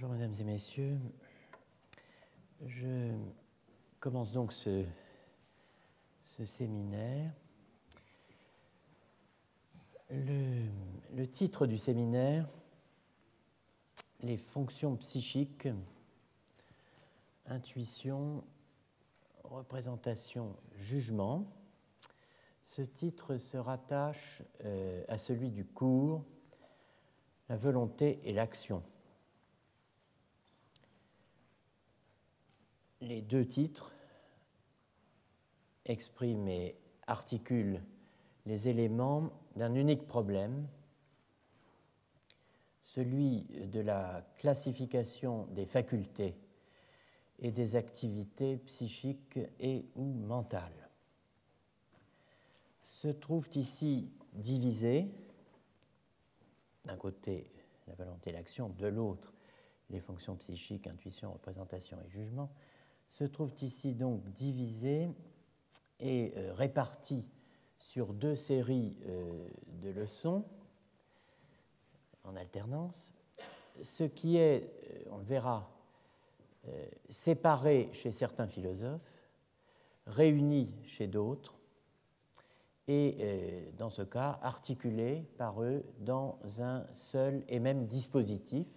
Bonjour mesdames et messieurs, je commence donc ce séminaire. Le titre du séminaire, les fonctions psychiques, intuition, représentation, jugement. Ce titre se rattache à celui du cours, la volonté et l'action. Les deux titres expriment et articulent les éléments d'un unique problème, celui de la classification des facultés et des activités psychiques et ou mentales. Se trouvent ici divisés, d'un côté la volonté et l'action, de l'autre les fonctions psychiques, intuition, représentation et jugement, se trouvent ici donc divisés et répartis sur deux séries de leçons en alternance, ce qui est, on le verra, séparé chez certains philosophes, réuni chez d'autres, et dans ce cas articulé par eux dans un seul et même dispositif,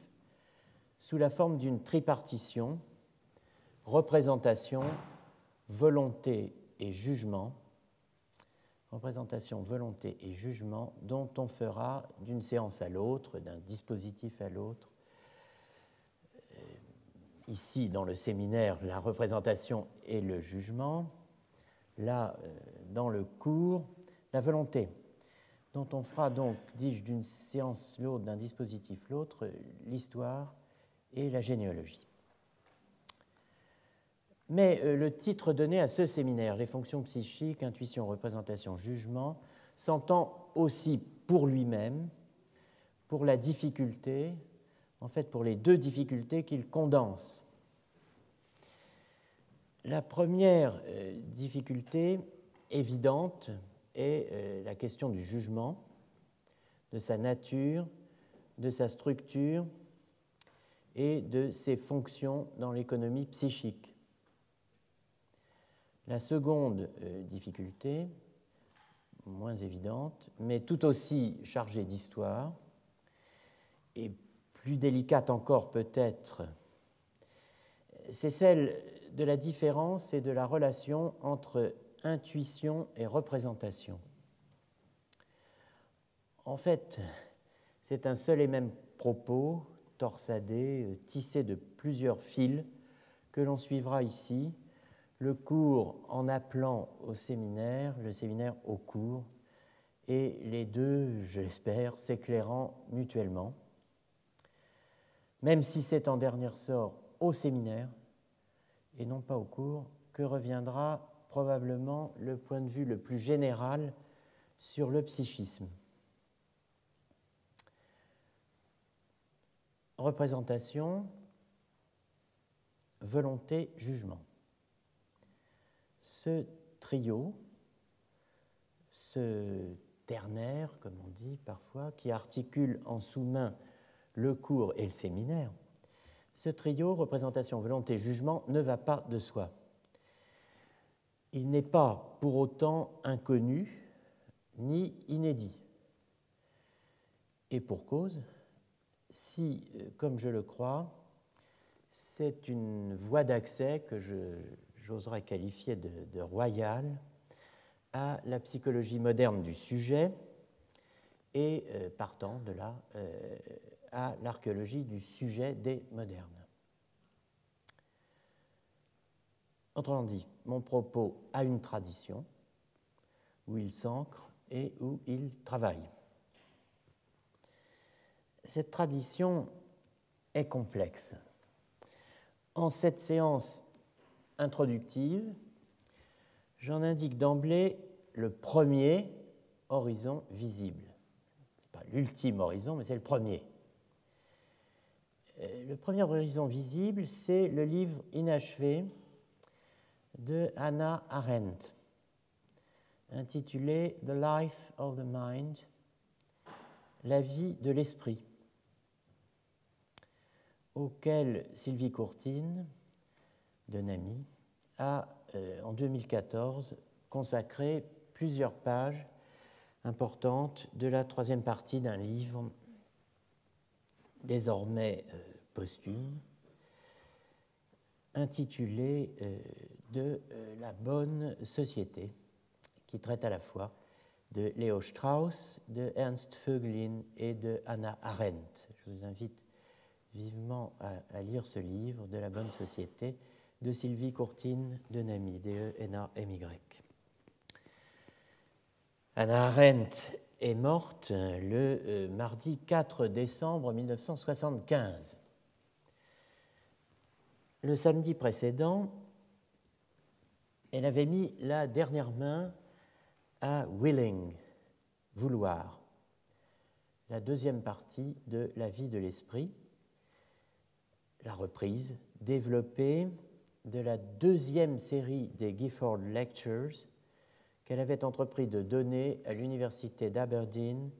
sous la forme d'une tripartition, représentation, volonté et jugement, représentation, volonté et jugement, dont on fera d'une séance à l'autre, d'un dispositif à l'autre. Ici, dans le séminaire, la représentation et le jugement. Là, dans le cours, la volonté, dont on fera donc, dis-je, d'une séance l'autre, d'un dispositif l'autre, l'histoire et la généalogie. Mais le titre donné à ce séminaire, les fonctions psychiques, intuition, représentation, jugement, s'entend aussi pour lui-même, pour la difficulté, en fait pour les deux difficultés qu'il condense. La première difficulté évidente est la question du jugement, de sa nature, de sa structure et de ses fonctions dans l'économie psychique. La seconde difficulté, moins évidente, mais tout aussi chargée d'histoire, et plus délicate encore peut-être, c'est celle de la différence et de la relation entre intuition et représentation. En fait, c'est un seul et même propos, torsadé, tissé de plusieurs fils, que l'on suivra ici, le cours en appelant au séminaire, le séminaire au cours, et les deux, je l'espère, s'éclairant mutuellement, même si c'est en dernier ressort au séminaire, et non pas au cours, que reviendra probablement le point de vue le plus général sur le psychisme. Représentation, volonté, jugement. Ce trio, ce ternaire, comme on dit parfois, qui articule en sous-main le cours et le séminaire, ce trio, représentation, volonté, jugement, ne va pas de soi. Il n'est pas pour autant inconnu ni inédit. Et pour cause, si, comme je le crois, c'est une voie d'accès que j'oserais qualifier de royale à la psychologie moderne du sujet et, partant de là, à l'archéologie du sujet des modernes. Autrement dit, mon propos a une tradition où il s'ancre et où il travaille. Cette tradition est complexe. En cette séance introductive, j'en indique d'emblée le premier horizon visible. Ce n'est pas l'ultime horizon, mais c'est le premier. Le premier horizon visible, c'est le livre inachevé de Hannah Arendt, intitulé « The Life of the Mind », la vie de l'esprit. auquel Sylvie Courtine de NAMI a, en 2014, consacré plusieurs pages importantes de la troisième partie d'un livre désormais posthume, intitulé de la bonne société, qui traite à la fois de Léo Strauss, de Ernst Vögelin et de Hannah Arendt. Je vous invite vivement à lire ce livre, de la bonne société, de Sylvie Courtine de NAMI, D-E-N-A-M-Y. Hannah Arendt est morte le mardi 4 décembre 1975. Le samedi précédent, elle avait mis la dernière main à Willing, vouloir, la deuxième partie de La vie de l'esprit, la reprise développée de la deuxième série des Gifford Lectures qu'elle avait entrepris de donner à l'université d'Aberdeen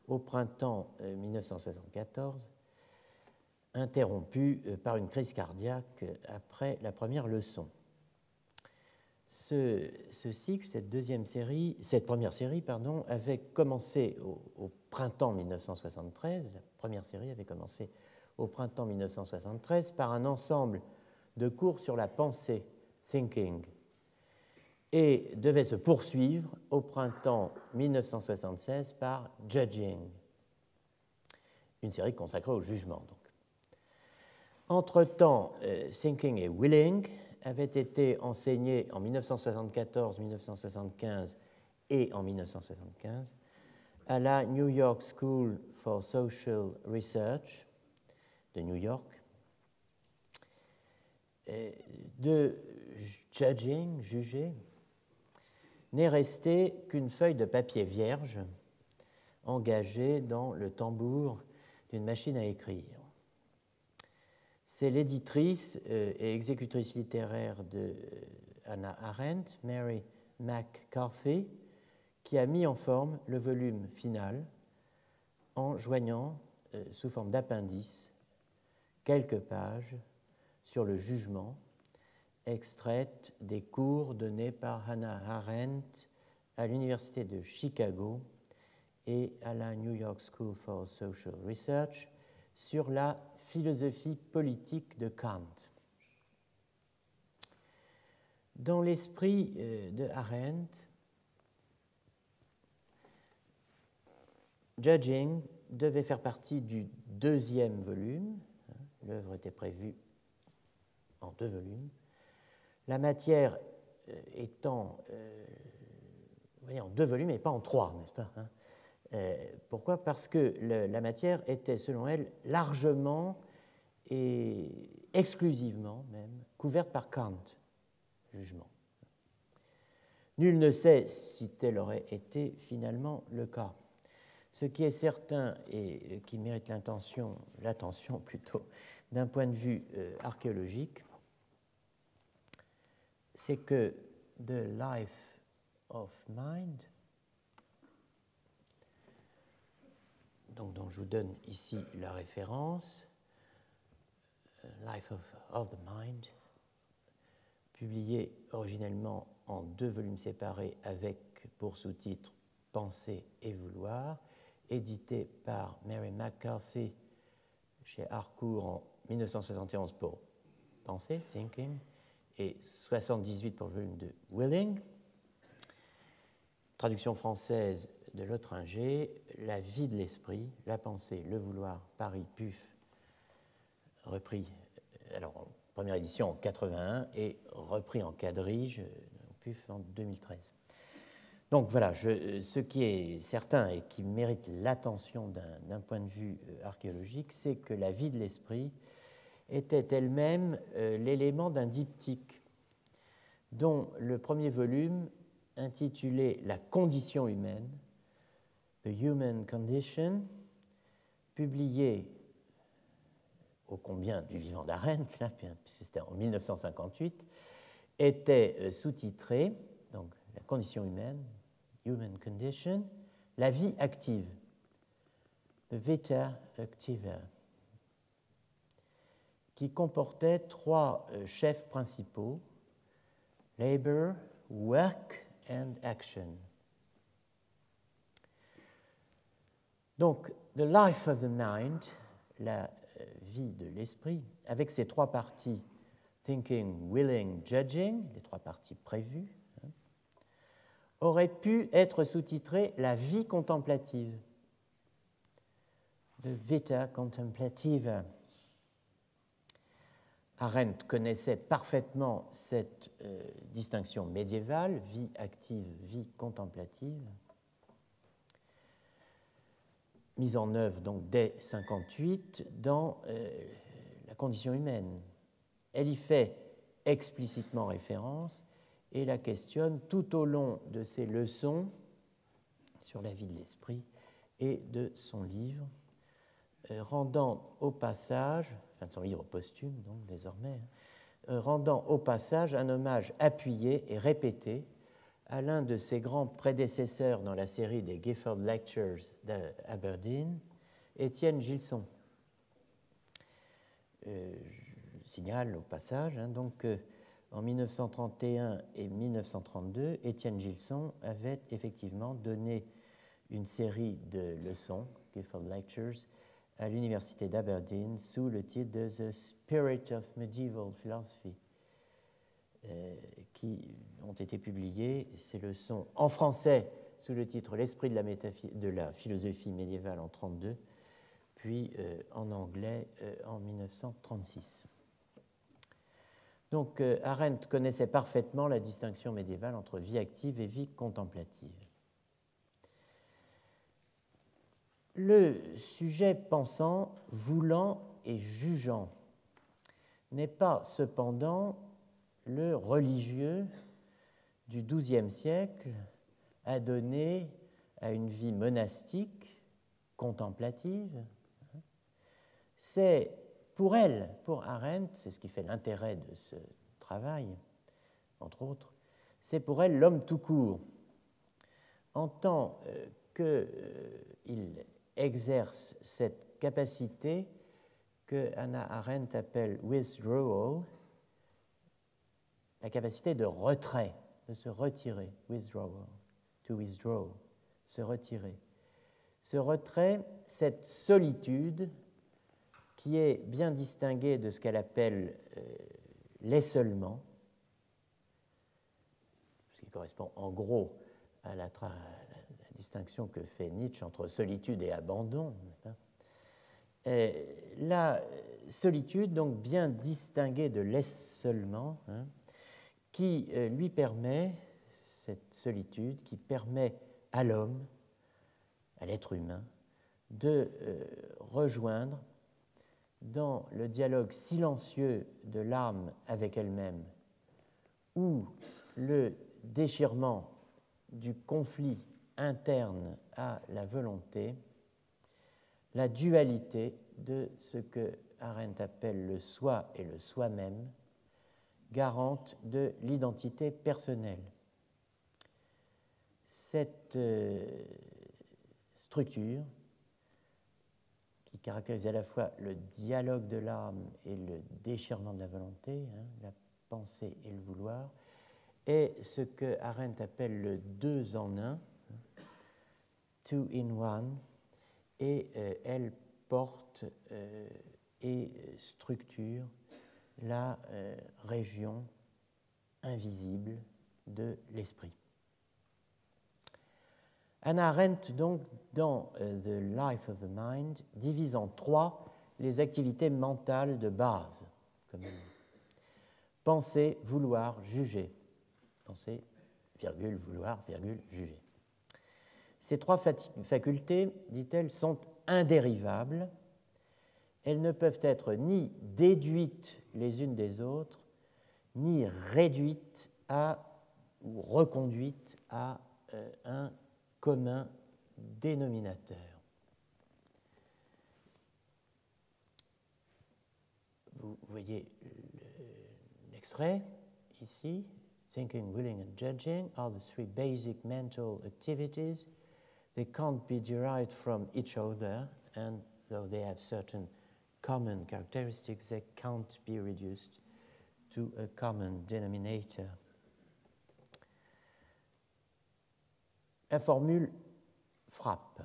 au printemps 1974, interrompue par une crise cardiaque après la première leçon. Ce cycle, cette première série, avait commencé au printemps 1973. La première série avait commencé au printemps 1973 par un ensemble de cours sur la pensée, thinking, et devait se poursuivre au printemps 1976 par judging, une série consacrée au jugement. Donc. Entre-temps, thinking et willing avaient été enseignés en 1974, 1975 et en 1975 à la New York School for Social Research de New York. De judging, juger, n'est resté qu'une feuille de papier vierge engagée dans le tambour d'une machine à écrire. C'est l'éditrice et exécutrice littéraire de Hannah Arendt, Mary McCarthy, qui a mis en forme le volume final en joignant sous forme d'appendice quelques pages sur le jugement, extraites des cours donnés par Hannah Arendt à l'Université de Chicago et à la New York School for Social Research sur la philosophie politique de Kant. Dans l'esprit de Arendt, judging devait faire partie du deuxième volume. L'œuvre était prévue en 2 volumes. La matière étant en 2 volumes et pas en 3, n'est-ce pas, hein? Pourquoi ? Parce que la matière était, selon elle, largement et exclusivement même couverte par Kant, jugement. Nul ne sait si tel aurait été finalement le cas. Ce qui est certain et qui mérite l'attention plutôt d'un point de vue archéologique, c'est que The Life of Mind, donc, dont je vous donne ici la référence, Life of the Mind, publié originellement en 2 volumes séparés avec pour sous-titre Penser et vouloir, édité par Mary McCarthy chez Harcourt en 1971 pour Penser, Thinking, et 78 pour le volume de Willing. Traduction française de Lottringer, La vie de l'esprit, la pensée, le vouloir, Paris, PUF, repris, alors en première édition en 81 et repris en quadrige, PUF en 2013. Donc voilà, ce qui est certain et qui mérite l'attention d'un point de vue archéologique, c'est que la vie de l'esprit était elle-même l'élément d'un diptyque dont le premier volume, intitulé La condition humaine, The Human Condition, publié ô combien du vivant d'Arendt, là, puisque c'était en 1958, était sous-titré, donc La condition humaine, Human Condition, la vie active, The Vita Activa. qui comportait trois chefs principaux, labor, work and action. Donc, the life of the mind, la vie de l'esprit, avec ses trois parties, thinking, willing, judging, les trois parties prévues, aurait pu être sous-titrée la vie contemplative, de vita contemplativa. Arendt connaissait parfaitement cette distinction médiévale, vie active, vie contemplative, mise en œuvre donc dès 1958 dans la condition humaine. Elle y fait explicitement référence et la questionne tout au long de ses leçons sur la vie de l'esprit et de son livre, rendant au passage, enfin de son livre posthume donc désormais, rendant au passage un hommage appuyé et répété à l'un de ses grands prédécesseurs dans la série des Gifford Lectures d'Aberdeen, Étienne Gilson. Je signale au passage donc, en 1931 et 1932, Étienne Gilson avait effectivement donné une série de leçons, Gifford Lectures, à l'université d'Aberdeen sous le titre de The Spirit of Medieval Philosophy, qui ont été publiées, ces leçons en français sous le titre L'esprit de la philosophie médiévale en 1932, puis en anglais en 1936. Donc Arendt connaissait parfaitement la distinction médiévale entre vie active et vie contemplative. Le sujet pensant, voulant et jugeant n'est pas cependant le religieux du XIIe siècle adonné à une vie monastique, contemplative. C'est pour elle, pour Arendt, c'est ce qui fait l'intérêt de ce travail, entre autres, c'est pour elle l'homme tout court. En tant qu'il exerce cette capacité que Hannah Arendt appelle withdrawal, la capacité de retrait, de se retirer, withdrawal, to withdraw, se retirer. Ce retrait, cette solitude qui est bien distinguée de ce qu'elle appelle l'essolement, ce qui correspond en gros à la distinction que fait Nietzsche entre solitude et abandon. La solitude, donc bien distinguée de l'essolement, qui lui permet, cette solitude, qui permet à l'homme, à l'être humain, de rejoindre dans le dialogue silencieux de l'âme avec elle-même, ou le déchirement du conflit interne à la volonté, la dualité de ce que Arendt appelle le soi et le soi-même, garante de l'identité personnelle. Cette structure qui caractérise à la fois le dialogue de l'âme et le déchirement de la volonté, la pensée et le vouloir, est ce que Arendt appelle le deux en un, two in one, et elle porte et structure la région invisible de l'esprit. Hannah Arendt, donc, dans The Life of the Mind, divise en trois les activités mentales de base, comme penser, vouloir, juger. Penser, virgule, vouloir, virgule, juger. Ces trois facultés, dit-elle, sont indérivables. Elles ne peuvent être ni déduites les unes des autres, ni réduites à ou reconduites à un commun dénominateur. Vous voyez l'extrait ici. Thinking, willing and judging are the three basic mental activities. They can't be derived from each other, and though they have certain common characteristics, they can't be reduced to a common denominator. La formule frappe.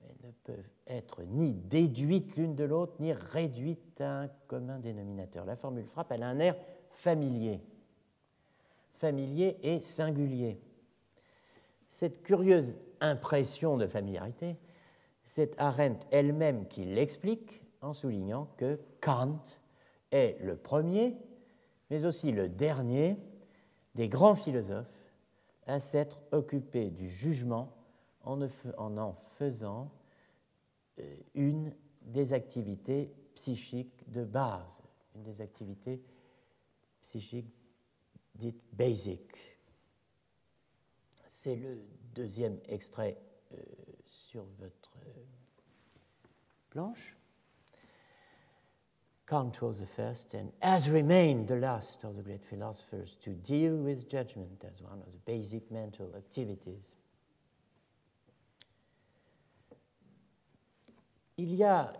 Elles ne peuvent être ni déduites l'une de l'autre, ni réduites à un commun dénominateur. La formule frappe, elle a un air familier. Familier et singulier. Cette curieuse impression de familiarité, c'est Arendt elle-même qui l'explique en soulignant que Kant est le premier, mais aussi le dernier des grands philosophes à s'être occupé du jugement en en faisant une des activités psychiques de base, une des activités psychiques dites basic. C'est le deuxième extrait sur votre planche. Kant was the first and has remained the last of the great philosophers to deal with judgment as one of the basic mental activities. Il y a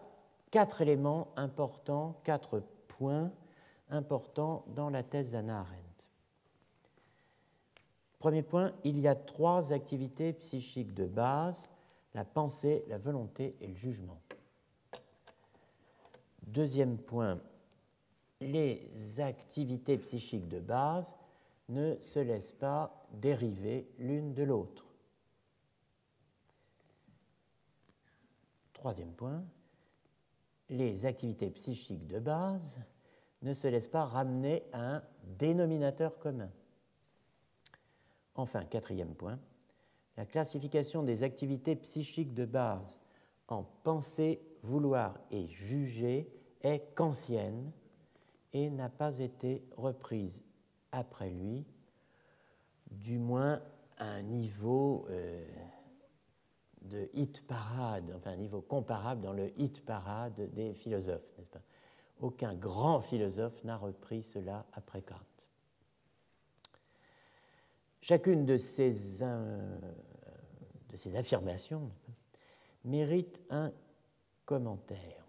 4 éléments importants, 4 points importants dans la thèse d'Hannah Arendt. Premier point, il y a 3 activités psychiques de base, la pensée, la volonté et le jugement. Deuxième point, les activités psychiques de base ne se laissent pas dériver l'une de l'autre. Troisième point, les activités psychiques de base ne se laissent pas ramener à un dénominateur commun. Enfin, quatrième point, la classification des activités psychiques de base en pensée, vouloir et juger est kantienne et n'a pas été reprise après lui, du moins à un niveau de hit parade, enfin un niveau comparable dans le hit parade des philosophes, n'est-ce pas? Aucun grand philosophe n'a repris cela après Kant. Chacune de ces affirmations mérite un commentaire.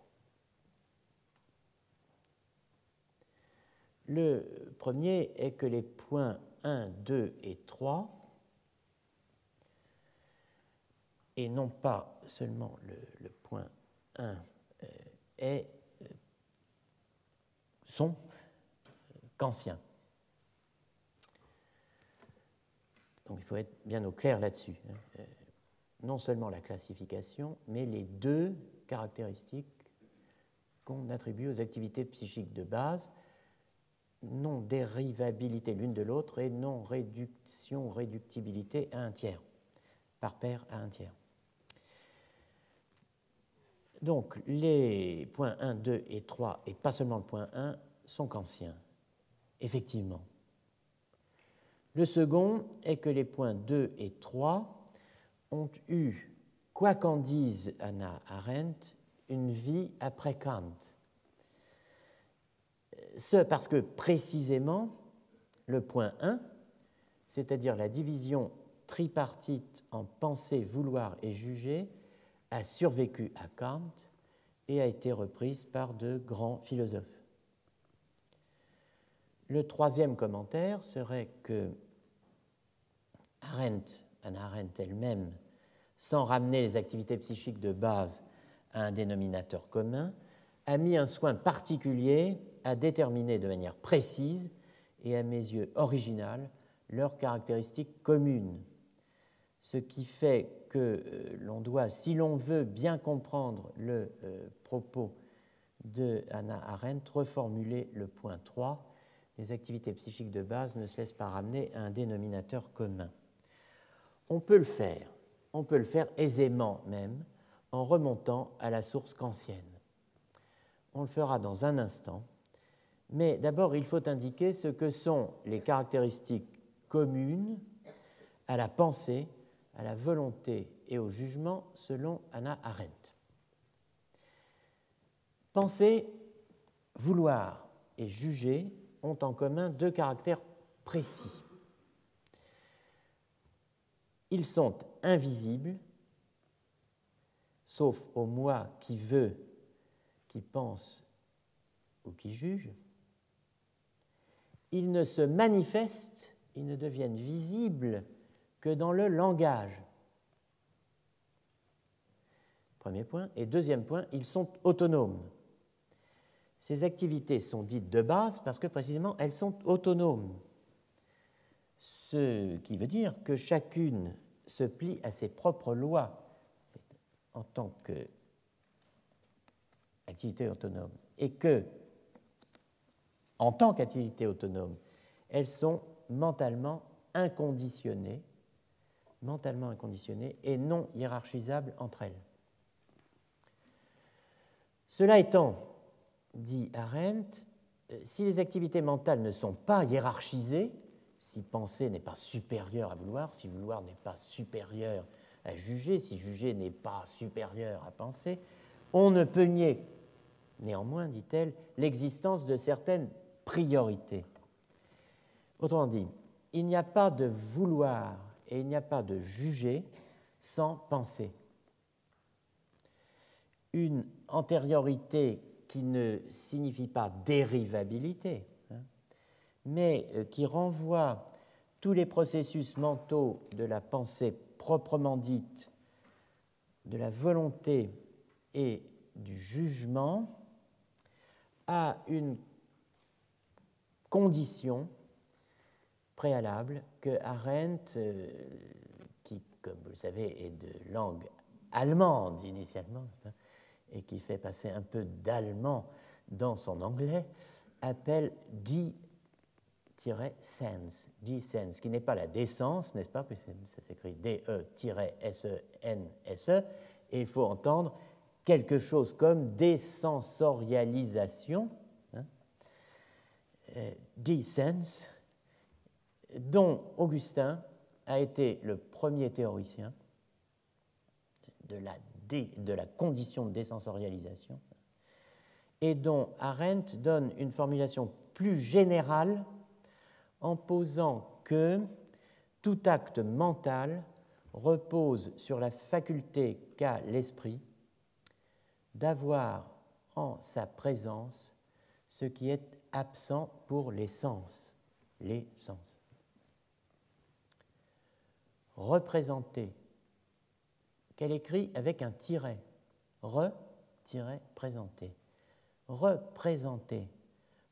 Le premier est que les points 1, 2 et 3, et non pas seulement le point 1, sont kantiens. Donc il faut être bien au clair là-dessus. Non seulement la classification, mais les 2 caractéristiques qu'on attribue aux activités psychiques de base, non-dérivabilité l'une de l'autre et non-réductibilité à un tiers, par paire à un tiers. Donc les points 1, 2 et 3, et pas seulement le point 1, sont kantiens, effectivement. Le second est que les points 2 et 3 ont eu, quoi qu'en dise Hannah Arendt, une vie après Kant. Ce parce que précisément le point 1, c'est-à-dire la division tripartite en pensée, vouloir et juger, a survécu à Kant et a été reprise par de grands philosophes. Le troisième commentaire serait que Hannah Arendt elle-même, sans ramener les activités psychiques de base à un dénominateur commun, a mis un soin particulier à déterminer de manière précise et à mes yeux originale leurs caractéristiques communes. Ce qui fait que l'on doit, si l'on veut bien comprendre le propos de Hannah Arendt, reformuler le point 3. Les activités psychiques de base ne se laissent pas ramener à un dénominateur commun. On peut le faire aisément même, en remontant à la source kantienne. On le fera dans un instant, mais d'abord il faut indiquer ce que sont les caractéristiques communes à la pensée, à la volonté et au jugement selon Hannah Arendt. Penser, vouloir et juger ont en commun 2 caractères précis. Ils sont invisibles, sauf au moi qui veut, qui pense ou qui juge, ils ne se manifestent, ils ne deviennent visibles que dans le langage. Premier point. Et deuxième point, ils sont autonomes. Ces activités sont dites de base parce que précisément elles sont autonomes. Ce qui veut dire que chacune se plie à ses propres lois en tant qu'activité autonome et que, en tant qu'activité autonome, elles sont mentalement inconditionnées et non hiérarchisables entre elles. Cela étant, dit Arendt, si les activités mentales ne sont pas hiérarchisées, si penser n'est pas supérieur à vouloir, si vouloir n'est pas supérieur à juger, si juger n'est pas supérieur à penser, on ne peut nier, néanmoins, dit-elle, l'existence de certaines priorités. Autrement dit, il n'y a pas de vouloir et il n'y a pas de juger sans penser. Une antériorité qui ne signifie pas dérivabilité, mais qui renvoie tous les processus mentaux de la pensée proprement dite, de la volonté et du jugement à une condition préalable que Arendt, qui, comme vous le savez, est de langue allemande initialement, et qui fait passer un peu d'allemand dans son anglais, appelle die-sense, qui n'est pas la décence, n'est-ce pas, puisque ça s'écrit D-E-S-E-N-S-E, et il faut entendre quelque chose comme désensorialisation, die-sense, dont Augustin a été le premier théoricien de la condition de désensorialisation, et dont Arendt donne une formulation plus générale en posant que tout acte mental repose sur la faculté qu'a l'esprit d'avoir en sa présence ce qui est absent pour les sens. Représenter, qu'elle écrit avec un tiret, re-présenter. Représenter,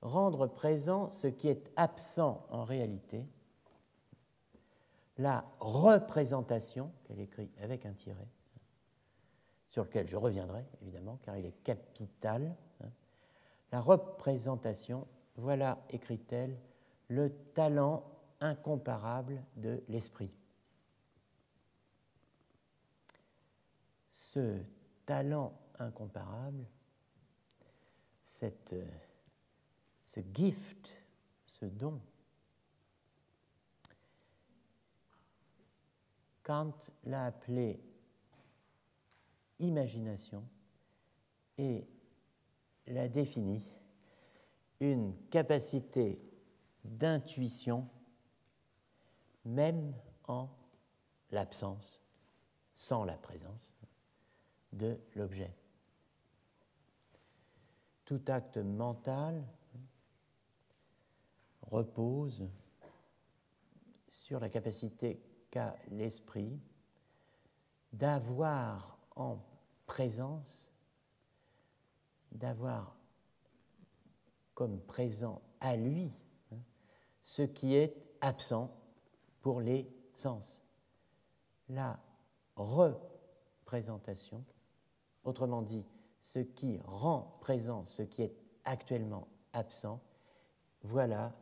rendre présent ce qui est absent en réalité. La représentation, qu'elle écrit avec un tiret, sur lequel je reviendrai évidemment, car il est capital. La représentation, voilà, écrit-elle, le talent incomparable de l'esprit. Ce talent incomparable, ce gift, ce don, Kant l'a appelé imagination et l'a défini une capacité d'intuition même en l'absence, sans la présence de l'objet. Tout acte mental repose sur la capacité qu'a l'esprit d'avoir en présence, d'avoir comme présent à lui ce qui est absent pour les sens. La représentation, autrement dit, ce qui rend présent ce qui est actuellement absent, voilà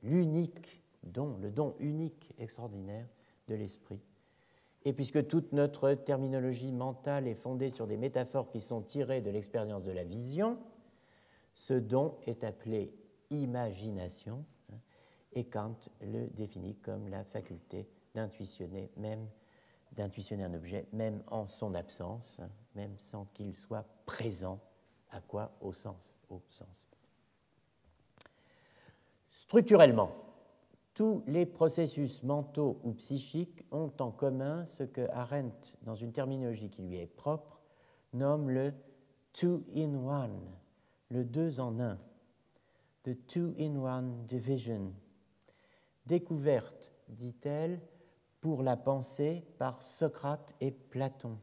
l'unique don, le don unique extraordinaire de l'esprit. Et puisque toute notre terminologie mentale est fondée sur des métaphores qui sont tirées de l'expérience de la vision, ce don est appelé imagination, et Kant le définit comme la faculté d'intuitionner un objet, même en son absence, même sans qu'il soit présent. À quoi? Au sens. Structurellement, tous les processus mentaux ou psychiques ont en commun ce que Arendt, dans une terminologie qui lui est propre, nomme le two-in-one, le deux en un, the two-in-one division. Découverte, dit-elle, pour la pensée par Socrate et Platon.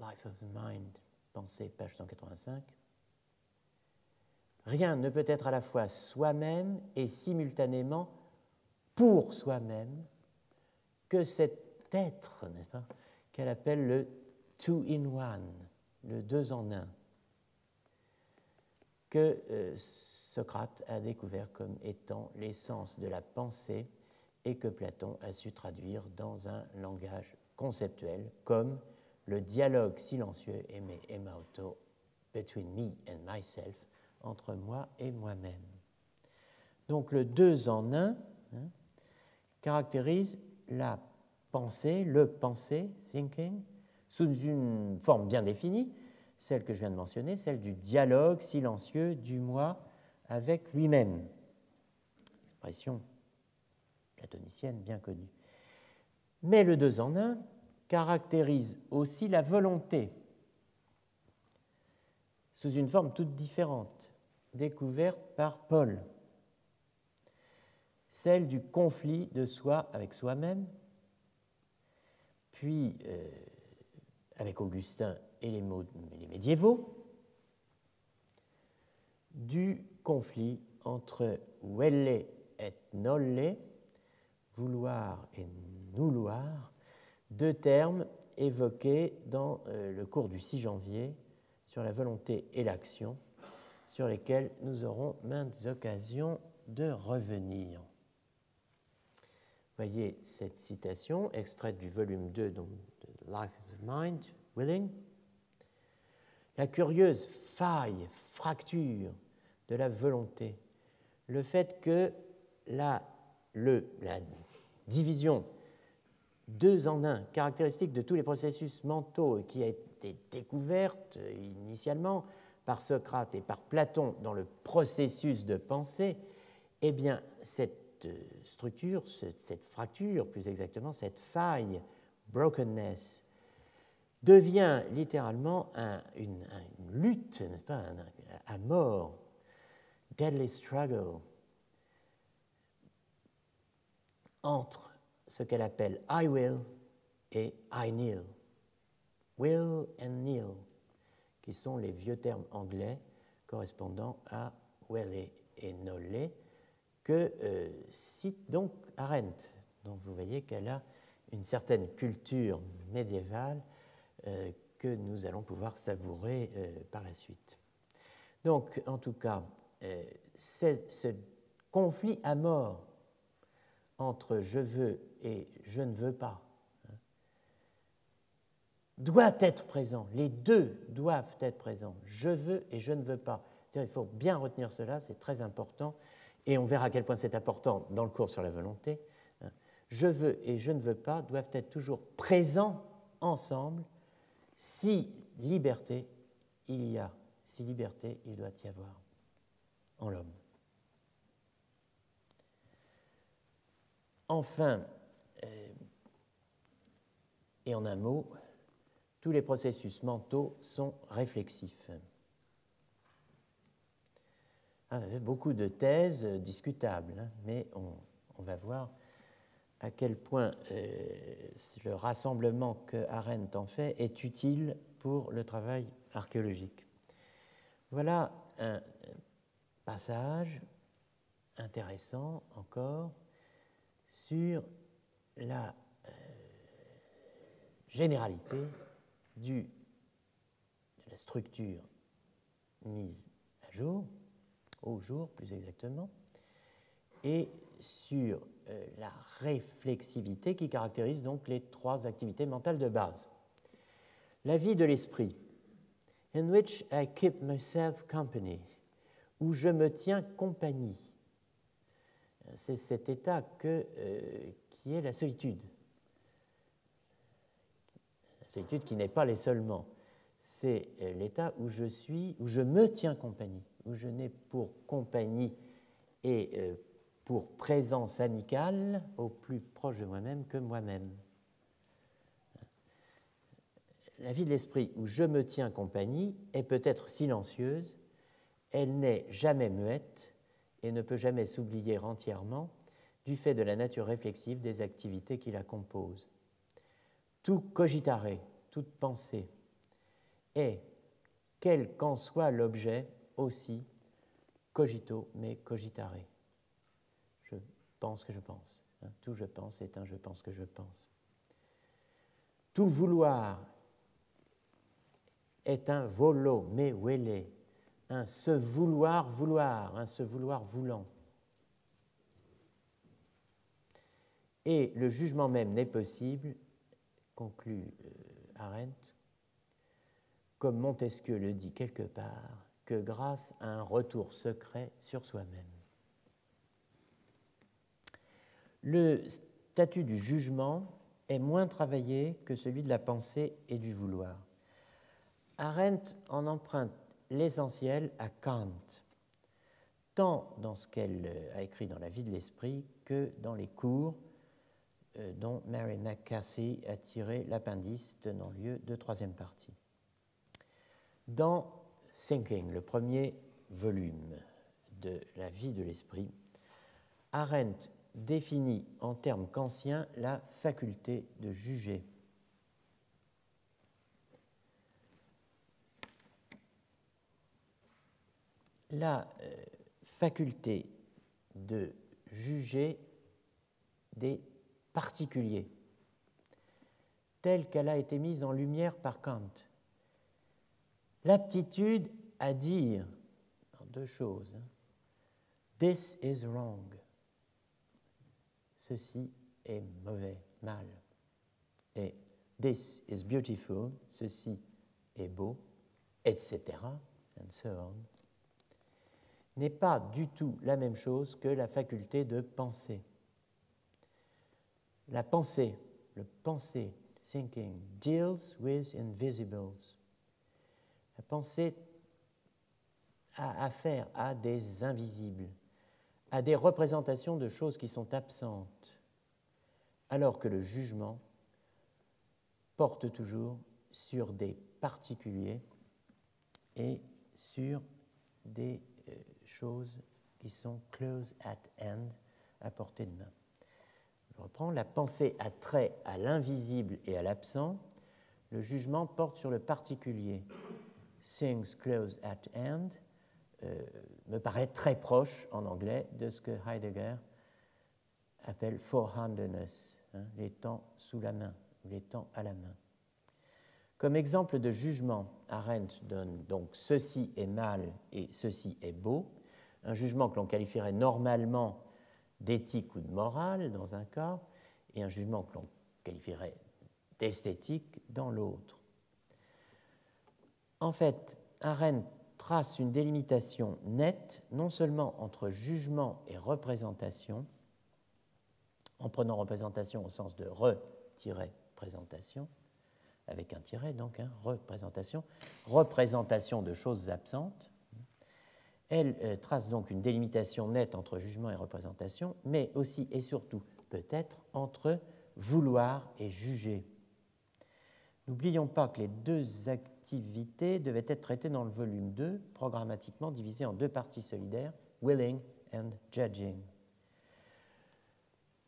Life of the Mind, Pensée, page 185. Rien ne peut être à la fois soi-même et simultanément pour soi-même que cet être, n'est-ce pas, qu'elle appelle le two-in-one, le deux en un, que Socrate a découvert comme étant l'essence de la pensée et que Platon a su traduire dans un langage conceptuel comme le dialogue silencieux emauto between me and myself, entre moi et moi-même. Donc le deux en un caractérise la pensée, le penser, thinking, sous une forme bien définie, celle que je viens de mentionner, celle du dialogue silencieux du moi avec lui-même. Expression platonicienne bien connue. Mais le deux en un caractérise aussi la volonté, sous une forme toute différente, découverte par Paul, celle du conflit de soi avec soi-même, puis avec Augustin et les médiévaux, du conflit entre velle et nolle, vouloir et nouloir, deux termes évoqués dans le cours du 6 janvier sur la volonté et l'action, sur lesquels nous aurons maintes occasions de revenir. Voyez cette citation, extraite du volume 2 donc, de Life of the Mind, Willing. La curieuse faille, fracture de la volonté, le fait que la division deux en un, caractéristique de tous les processus mentaux qui a été découverte initialement par Socrate et par Platon dans le processus de pensée, eh bien, cette structure, cette fracture, plus exactement, cette faille, brokenness, devient littéralement une lutte, n'est-ce pas, à mort, deadly struggle, entre ce qu'elle appelle I will et I kneel, will and kneel, qui sont les vieux termes anglais correspondant à welle et nolle, que cite donc Arendt. Donc vous voyez qu'elle a une certaine culture médiévale que nous allons pouvoir savourer par la suite. Donc, en tout cas, ce conflit à mort entre je veux et je ne veux pas doit être présent. Les deux doivent être présents. Je veux et je ne veux pas. Il faut bien retenir cela, c'est très important, et on verra à quel point c'est important dans le cours sur la volonté. Je veux et je ne veux pas doivent être toujours présents ensemble. Si liberté il y a, si liberté il doit y avoir en l'homme. Enfin, et en un mot, tous les processus mentaux sont réflexifs. Il y a beaucoup de thèses discutables, mais on va voir à quel point le rassemblement que Arendt en fait est utile pour le travail archéologique. Voilà un passage intéressant encore sur la généralité de la structure mise à jour, au jour plus exactement, et sur la réflexivité qui caractérise donc les trois activités mentales de base. La vie de l'esprit, in which I keep myself company, où je me tiens compagnie. C'est cet état qui est la solitude. La solitude qui n'est pas l'isolement. C'est l'état où je suis, où je me tiens compagnie, où je n'ai pour compagnie et pour présence amicale au plus proche de moi-même que moi-même. La vie de l'esprit où je me tiens compagnie est peut-être silencieuse, elle n'est jamais muette et ne peut jamais s'oublier entièrement du fait de la nature réflexive des activités qui la composent. Tout cogitare, toute pensée, est, quel qu'en soit l'objet, aussi cogito mais cogitare. Je pense que je pense. Tout je pense est un je pense que je pense. Tout vouloir est un volo me wele, un se vouloir vouloir, un se vouloir voulant. Et le jugement même n'est possible, conclut Arendt, comme Montesquieu le dit quelque part, que grâce à un retour secret sur soi-même. Le statut du jugement est moins travaillé que celui de la pensée et du vouloir. Arendt en emprunte l'essentiel à Kant, tant dans ce qu'elle a écrit dans La vie de l'esprit que dans les cours dont Mary McCarthy a tiré l'appendice donnant lieu de troisième partie. Dans Thinking, le premier volume de La vie de l'esprit, Arendt définit en termes kantiens la faculté de juger. La faculté de juger des particuliers, telle qu'elle a été mise en lumière par Kant. L'aptitude à dire deux choses. This is wrong. Ceci est mauvais, mal. Et this is beautiful. Ceci est beau, etc. And so on. N'est pas du tout la même chose que la faculté de penser. La pensée, le penser, thinking, deals with invisibles. La pensée a affaire à des invisibles, à des représentations de choses qui sont absentes, alors que le jugement porte toujours sur des particuliers et sur des choses qui sont close at hand, à portée de main. Je reprends, la pensée a trait à l'invisible et à l'absent, le jugement porte sur le particulier. Things close at hand me paraît très proche en anglais de ce que Heidegger appelle forehandedness, les temps sous la main, les temps à la main. Comme exemple de jugement, Arendt donne donc ceci est mal et ceci est beau, un jugement que l'on qualifierait normalement d'éthique ou de morale dans un cas, et un jugement que l'on qualifierait d'esthétique dans l'autre. En fait, Arendt trace une délimitation nette, non seulement entre jugement et représentation, en prenant représentation au sens de re-présentation, avec un tiret donc, représentation, représentation de choses absentes. Elle trace donc une délimitation nette entre jugement et représentation, mais aussi et surtout, peut-être, entre vouloir et juger. N'oublions pas que les deux activités devaient être traitées dans le volume 2, programmatiquement divisé en deux parties solidaires, willing and judging.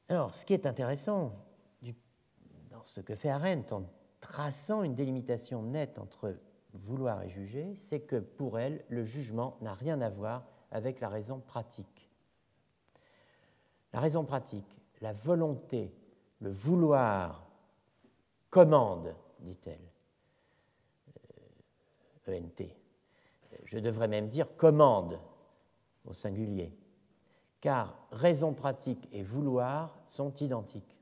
Alors, ce qui est intéressant dans ce que fait Arendt en traçant une délimitation nette entre vouloir et juger, c'est que pour elle, le jugement n'a rien à voir avec la raison pratique. La raison pratique, la volonté, le vouloir commande, dit-elle, ENT. Je devrais même dire commande au singulier, car raison pratique et vouloir sont identiques.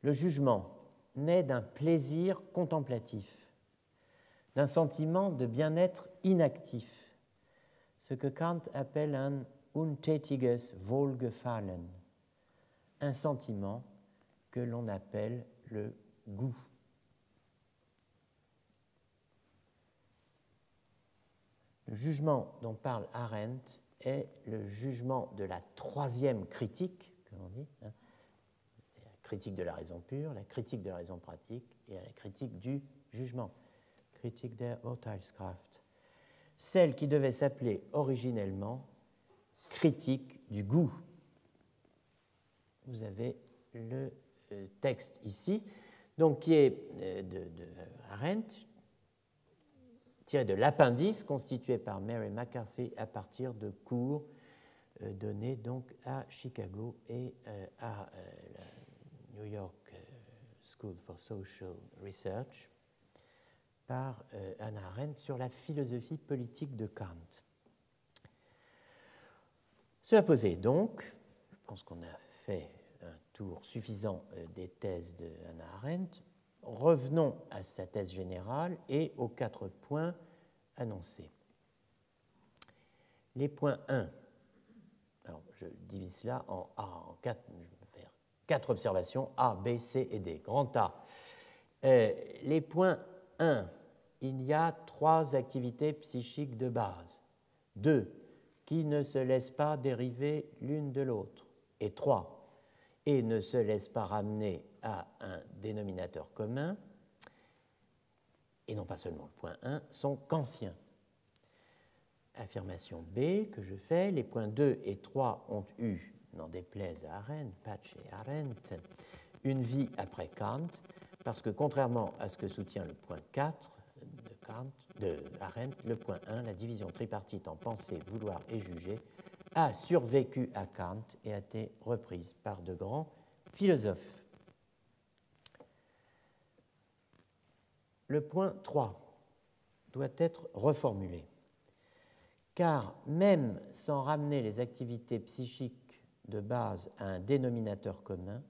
Le jugement naît d'un plaisir contemplatif, d'un sentiment de bien-être inactif, ce que Kant appelle un untätiges Wohlgefallen, un sentiment que l'on appelle le goût. Le jugement dont parle Arendt est le jugement de la troisième critique, comme on dit, hein, la critique de la raison pure, la critique de la raison pratique et la critique du jugement, Kritik der Urteilskraft, celle qui devait s'appeler originellement critique du goût. Vous avez le texte ici, donc qui est de Arendt, tiré de l'appendice constitué par Mary McCarthy à partir de cours donnés donc à Chicago et à la New York School for Social Research par Hannah Arendt sur la philosophie politique de Kant. Cela posé donc, je pense qu'on a fait un tour suffisant des thèses de Hannah Arendt. Revenons à sa thèse générale et aux 4 points annoncés. Les points 1, alors je divise cela en 4, je vais faire 4 observations, A, B, C et D. Grand A. Les points 1, il y a 3 activités psychiques de base. 2, qui ne se laissent pas dériver l'une de l'autre. Et 3, et ne se laissent pas ramener à un dénominateur commun, et non pas seulement le point 1, sont kantiens. Affirmation B que je fais, les points 2 et 3 ont eu, n'en déplaise à Arendt, Patch et Arendt, une vie après Kant, parce que contrairement à ce que soutient le point 4 de Arendt, le point 1, la division tripartite en pensée, vouloir et juger, a survécu à Kant et a été reprise par de grands philosophes. Le point 3 doit être reformulé, car même sans ramener les activités psychiques de base à un dénominateur commun,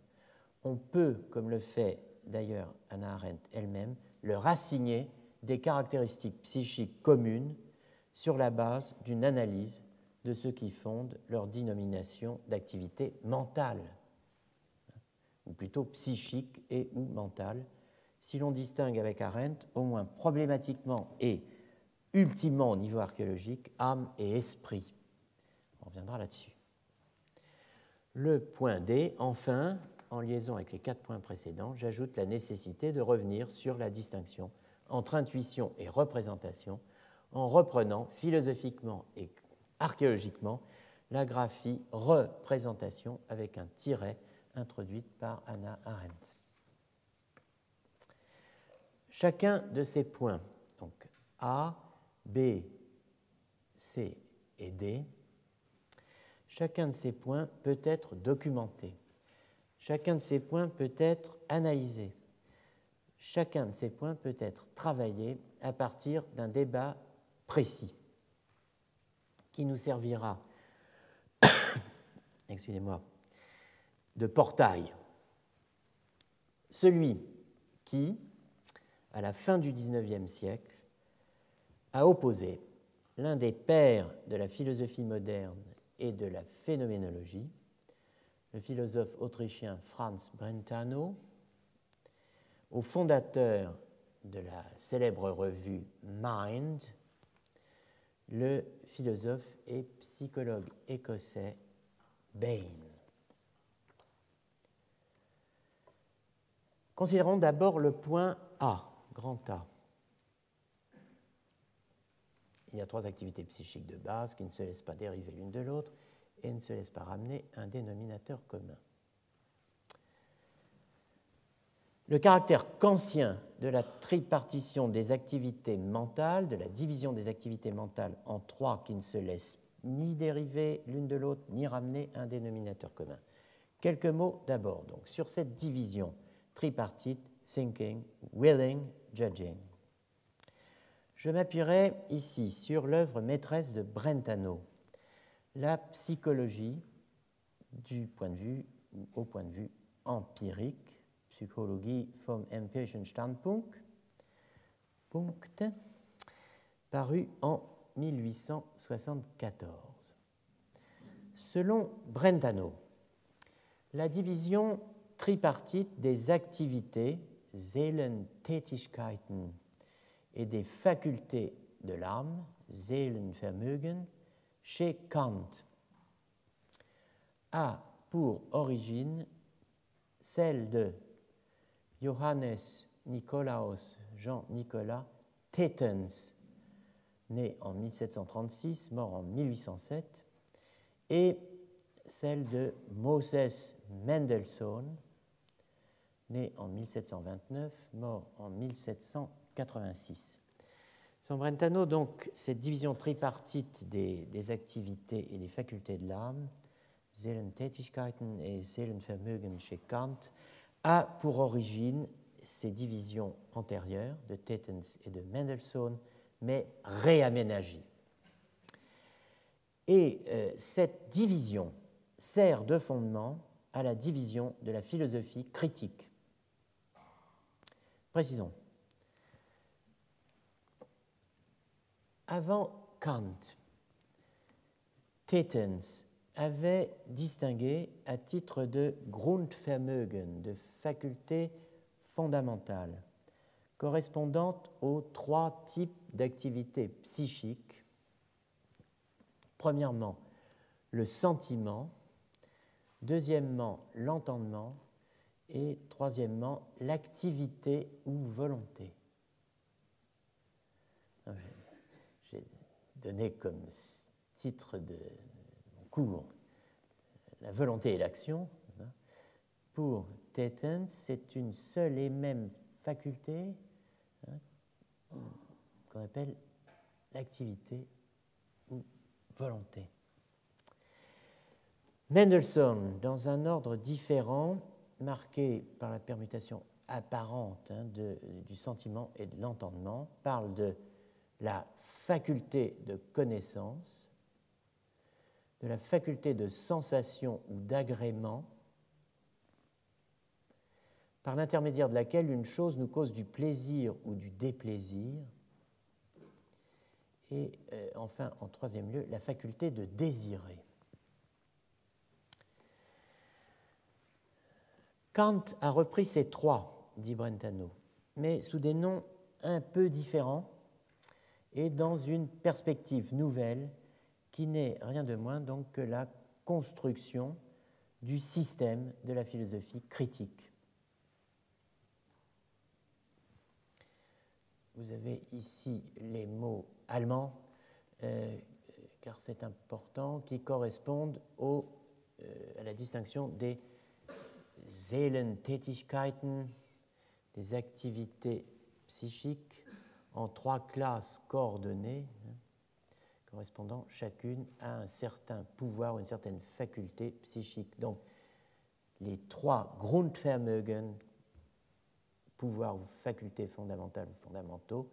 on peut, comme le fait d'ailleurs Hannah Arendt elle-même, leur assigner des caractéristiques psychiques communes sur la base d'une analyse de ce qui fonde leur dénomination d'activité mentale, ou plutôt psychique et ou mentale, si l'on distingue avec Arendt, au moins problématiquement et ultimement au niveau archéologique, âme et esprit. On reviendra là-dessus. Le point D, enfin, en liaison avec les 4 points précédents, j'ajoute la nécessité de revenir sur la distinction entre intuition et représentation en reprenant philosophiquement et archéologiquement la graphie représentation avec un tiret introduite par Hannah Arendt. Chacun de ces points, donc A, B, C et D, chacun de ces points peut être documenté. Chacun de ces points peut être analysé. Chacun de ces points peut être travaillé à partir d'un débat précis qui nous servira, excusez-moi, de portail. Celui qui, à la fin du XIXe siècle, a opposé l'un des pères de la philosophie moderne et de la phénoménologie, le philosophe autrichien Franz Brentano, au fondateur de la célèbre revue Mind, le philosophe et psychologue écossais Bain. Considérons d'abord le point A, grand A. Il y a 3 activités psychiques de base qui ne se laissent pas dériver l'une de l'autre et ne se laissent pas ramener un dénominateur commun. Le caractère kantien de la tripartition des activités mentales, de la division des activités mentales en 3 qui ne se laissent ni dériver l'une de l'autre, ni ramener un dénominateur commun. Quelques mots d'abord donc sur cette division tripartite, thinking, willing, judging. Je m'appuierai ici sur l'œuvre maîtresse de Brentano, la psychologie au point de vue empirique, Psychologie vom empirischen Standpunkt, paru en 1874. Selon Brentano, la division tripartite des activités, Seelentätigkeiten, et des facultés de l'âme, Seelenvermögen, chez Kant, a pour origine celle de Johannes Nicolaus Jean-Nicolas Tetens, né en 1736, mort en 1807, et celle de Moses Mendelssohn, né en 1729, mort en 1786. Selon Brentano, donc, cette division tripartite des activités et des facultés de l'âme, Seelentätigkeiten et Seelenvermögen chez Kant, a pour origine ces divisions antérieures de Tetens et de Mendelssohn, mais réaménagées. Et cette division sert de fondement à la division de la philosophie critique. Précisons. Avant Kant, Tetens avait distingué à titre de Grundvermögen, de faculté fondamentale, correspondante aux trois types d'activités psychiques. Premièrement, le sentiment, deuxièmement, l'entendement, et troisièmement, l'activité ou volonté. J'ai donné comme titre de mon cours la volonté et l'action. Pour Tetens, c'est une seule et même faculté qu'on appelle l'activité ou volonté. Mendelssohn, dans un ordre différent, marqué par la permutation apparente du sentiment et de l'entendement, parle de la faculté de connaissance, de la faculté de sensation ou d'agrément, par l'intermédiaire de laquelle une chose nous cause du plaisir ou du déplaisir, et enfin, en troisième lieu, la faculté de désirer. Kant a repris ces trois, dit Brentano, mais sous des noms un peu différents et dans une perspective nouvelle qui n'est rien de moins donc que la construction du système de la philosophie critique. Vous avez ici les mots allemands, car c'est important, qui correspondent à la distinction des Seelentätigkeiten, des activités psychiques en trois classes coordonnées, correspondant chacune à un certain pouvoir ou une certaine faculté psychique. Donc, les trois Grundvermögen, pouvoirs ou facultés fondamentales ou fondamentaux,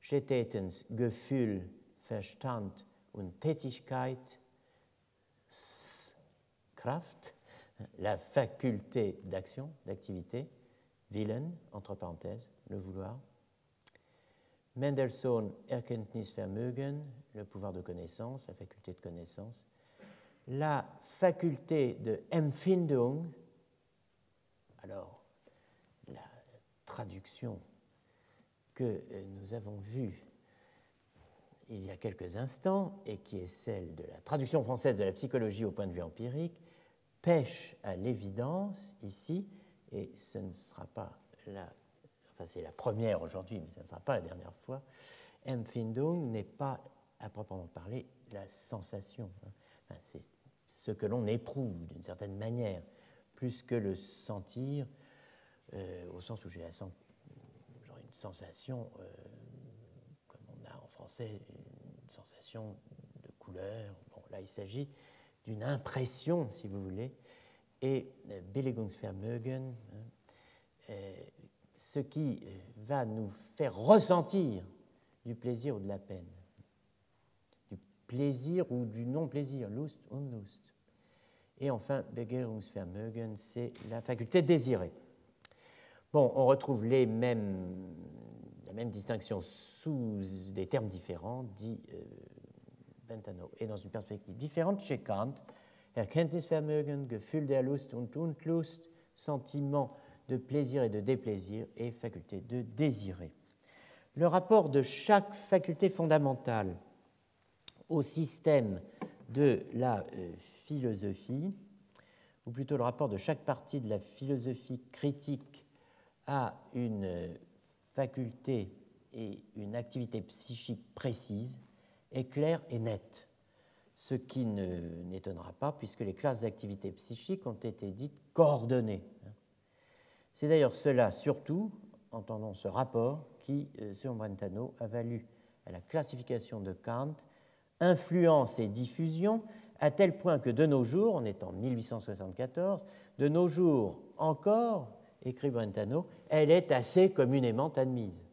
chez Tetens Gefühl, Verstand und Tätigkeit, Kraft, la faculté d'action, d'activité, Willen, entre parenthèses, le vouloir. Mendelssohn, Erkenntnisvermögen, le pouvoir de connaissance, la faculté de connaissance. La faculté de Empfindung, alors la traduction que nous avons vue il y a quelques instants et qui est celle de la traduction française de la psychologie au point de vue empirique, pêche à l'évidence ici, et ce ne sera pas c'est la première aujourd'hui, mais ce ne sera pas la dernière fois. Empfindung n'est pas, à proprement parler, la sensation. Enfin, c'est ce que l'on éprouve d'une certaine manière, plus que le sentir, au sens où j'ai une sensation, comme on a en français, une sensation de couleur. Bon, là, il s'agit d'une impression, si vous voulez, et Billigungsvermögen, ce qui va nous faire ressentir du plaisir ou de la peine, du plaisir ou du non-plaisir, Lust, Unlust. Et enfin, Begehrungsvermögen, c'est la faculté de désirer. Bon, on retrouve la même distinction sous des termes différents, dit Brentano, et dans une perspective différente chez Kant, Erkenntnisvermögen, Gefühl der Lust und Unlust, sentiment de plaisir et de déplaisir, et faculté de désirer. Le rapport de chaque faculté fondamentale au système de la philosophie, ou plutôt le rapport de chaque partie de la philosophie critique à une faculté et une activité psychique précise, est clair et net, ce qui n'étonnera pas puisque les classes d'activité psychique ont été dites coordonnées. C'est d'ailleurs cela, surtout, entendons ce rapport, qui, selon Brentano, a valu à la classification de Kant influence et diffusion, à tel point que de nos jours, on est en 1874, de nos jours encore, écrit Brentano, elle est assez communément admise.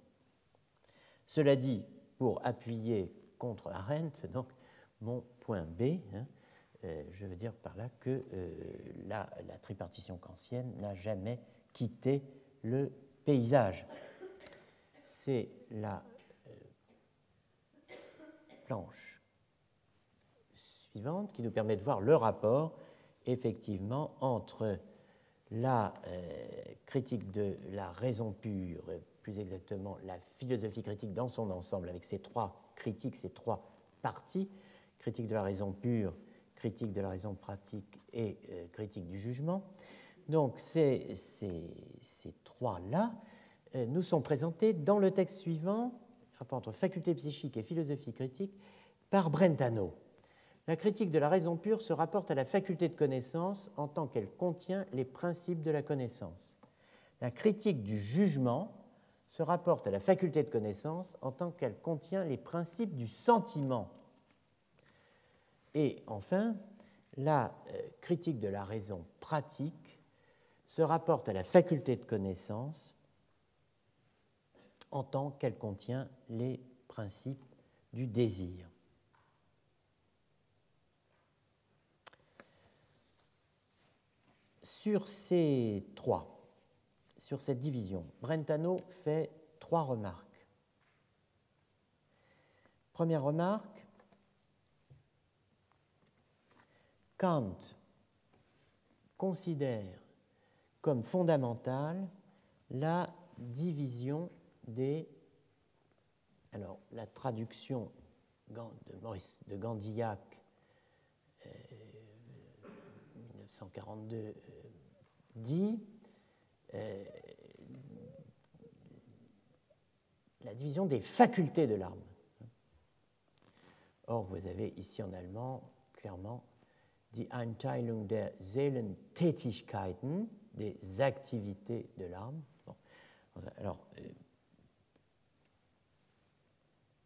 Cela dit, pour appuyer contre Arendt, donc mon point B, je veux dire par là que la tripartition kantienne n'a jamais quitté le paysage. C'est la planche suivante qui nous permet de voir le rapport effectivement entre la critique de la raison pure, plus exactement la philosophie critique dans son ensemble, avec ces trois critiques, ces trois parties, critique de la raison pure, critique de la raison pratique et critique du jugement. Donc ces trois-là nous sont présentés dans le texte suivant, rapport entre faculté psychique et philosophie critique, par Brentano. La critique de la raison pure se rapporte à la faculté de connaissance en tant qu'elle contient les principes de la connaissance. La critique du jugement se rapporte à la faculté de connaissance en tant qu'elle contient les principes du sentiment. Et enfin, la critique de la raison pratique se rapporte à la faculté de connaissance en tant qu'elle contient les principes du désir. Sur cette division, Brentano fait trois remarques. Première remarque, Kant considère comme fondamentale la division des... Alors, la traduction de Gandillac, 1942, dit la division des facultés de l'âme. Or, vous avez ici en allemand, clairement, die Einteilung der Seelentätigkeiten, des activités de l'âme. Bon. Alors,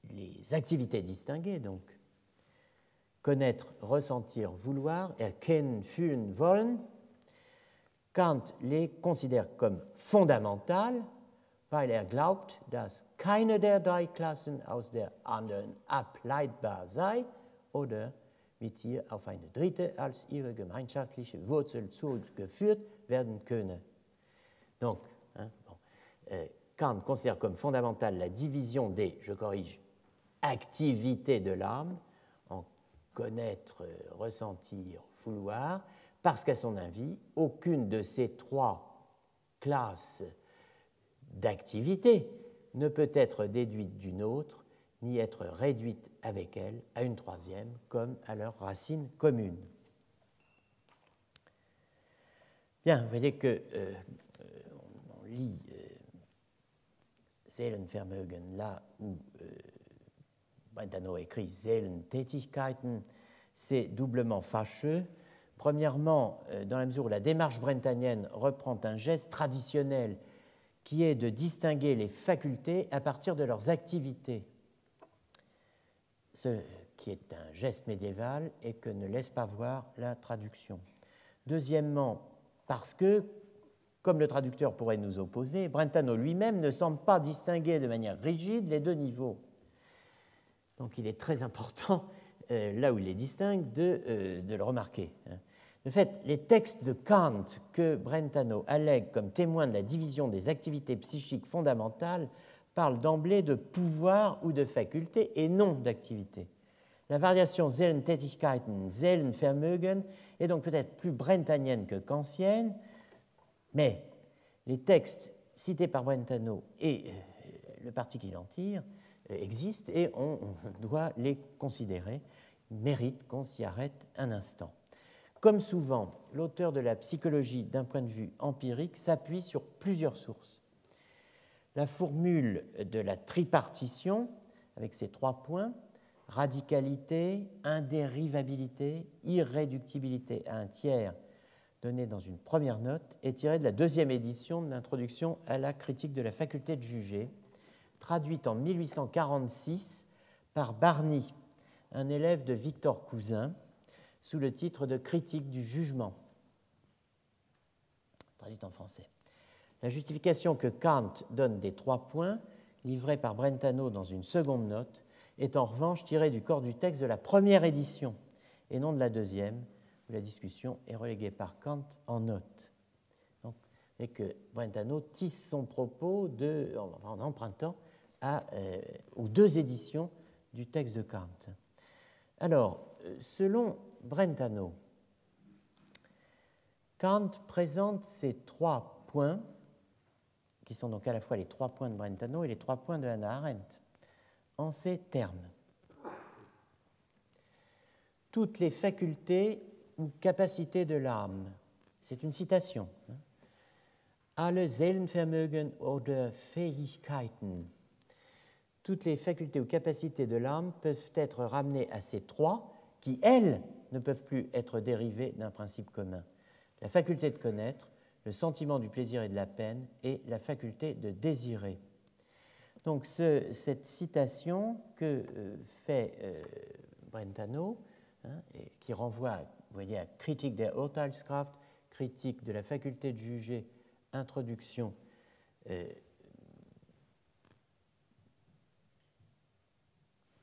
les activités distinguées, donc, connaître, ressentir, vouloir, erkennen, fühlen, wollen, Kant les considère comme fondamentales, weil glaubt, dass keine der drei Klassen aus der anderen ableitbar sei oder mit ihr auf eine dritte als ihre gemeinschaftliche Wurzel zurückgeführt werden könne. Donc, Kant considère comme fondamentale la division des, je corrige, activités de l'âme, en connaître, ressentir, vouloir, parce qu'à son avis, aucune de ces trois classes d'activités ne peut être déduite d'une autre, ni être réduite avec elle à une troisième, comme à leur racine commune. Bien, vous voyez que on lit Seelenvermögen là où Brentano écrit Seelentätigkeiten, c'est doublement fâcheux. Premièrement, dans la mesure où la démarche brentanienne reprend un geste traditionnel qui est de distinguer les facultés à partir de leurs activités, ce qui est un geste médiéval et que ne laisse pas voir la traduction. Deuxièmement, parce que, comme le traducteur pourrait nous opposer, Brentano lui-même ne semble pas distinguer de manière rigide les deux niveaux. Donc il est très important, là où il les distingue, de le remarquer. De fait, les textes de Kant que Brentano allègue comme témoins de la division des activités psychiques fondamentales parlent d'emblée de pouvoir ou de faculté et non d'activité. La variation Seelentätigkeiten, Seelenvermögen est donc peut-être plus brentanienne que kantienne, mais les textes cités par Brentano et le parti qu'il en tire existent et on doit les considérer. mérite qu'on s'y arrête un instant. Comme souvent, l'auteur de la psychologie d'un point de vue empirique s'appuie sur plusieurs sources. La formule de la tripartition, avec ses 3 points, radicalité, indérivabilité, irréductibilité à un tiers, donnée dans une première note, est tirée de la 2e édition de l'introduction à la critique de la faculté de juger, traduite en 1846 par Barny, un élève de Victor Cousin, sous le titre de Critique du jugement, traduite en français. La justification que Kant donne des 3 points, livrée par Brentano dans une seconde note, est en revanche tirée du corps du texte de la première édition et non de la 2e, où la discussion est reléguée par Kant en note. Donc, et que Brentano tisse son propos en empruntant aux 2 éditions du texte de Kant. Alors, selon Brentano, Kant présente ces 3 points, qui sont donc à la fois les 3 points de Brentano et les 3 points de Hannah Arendt, en ces termes. Toutes les facultés ou capacités de l'âme, c'est une citation, alle Seelenvermögen oder Fähigkeiten, toutes les facultés ou capacités de l'âme peuvent être ramenées à ces 3 qui, elles, ne peuvent plus être dérivées d'un principe commun. La faculté de connaître, le sentiment du plaisir et de la peine et la faculté de désirer. Donc cette citation que fait Brentano, et qui renvoie, vous voyez, à Kritik der Urteilskraft, critique de la faculté de juger, introduction,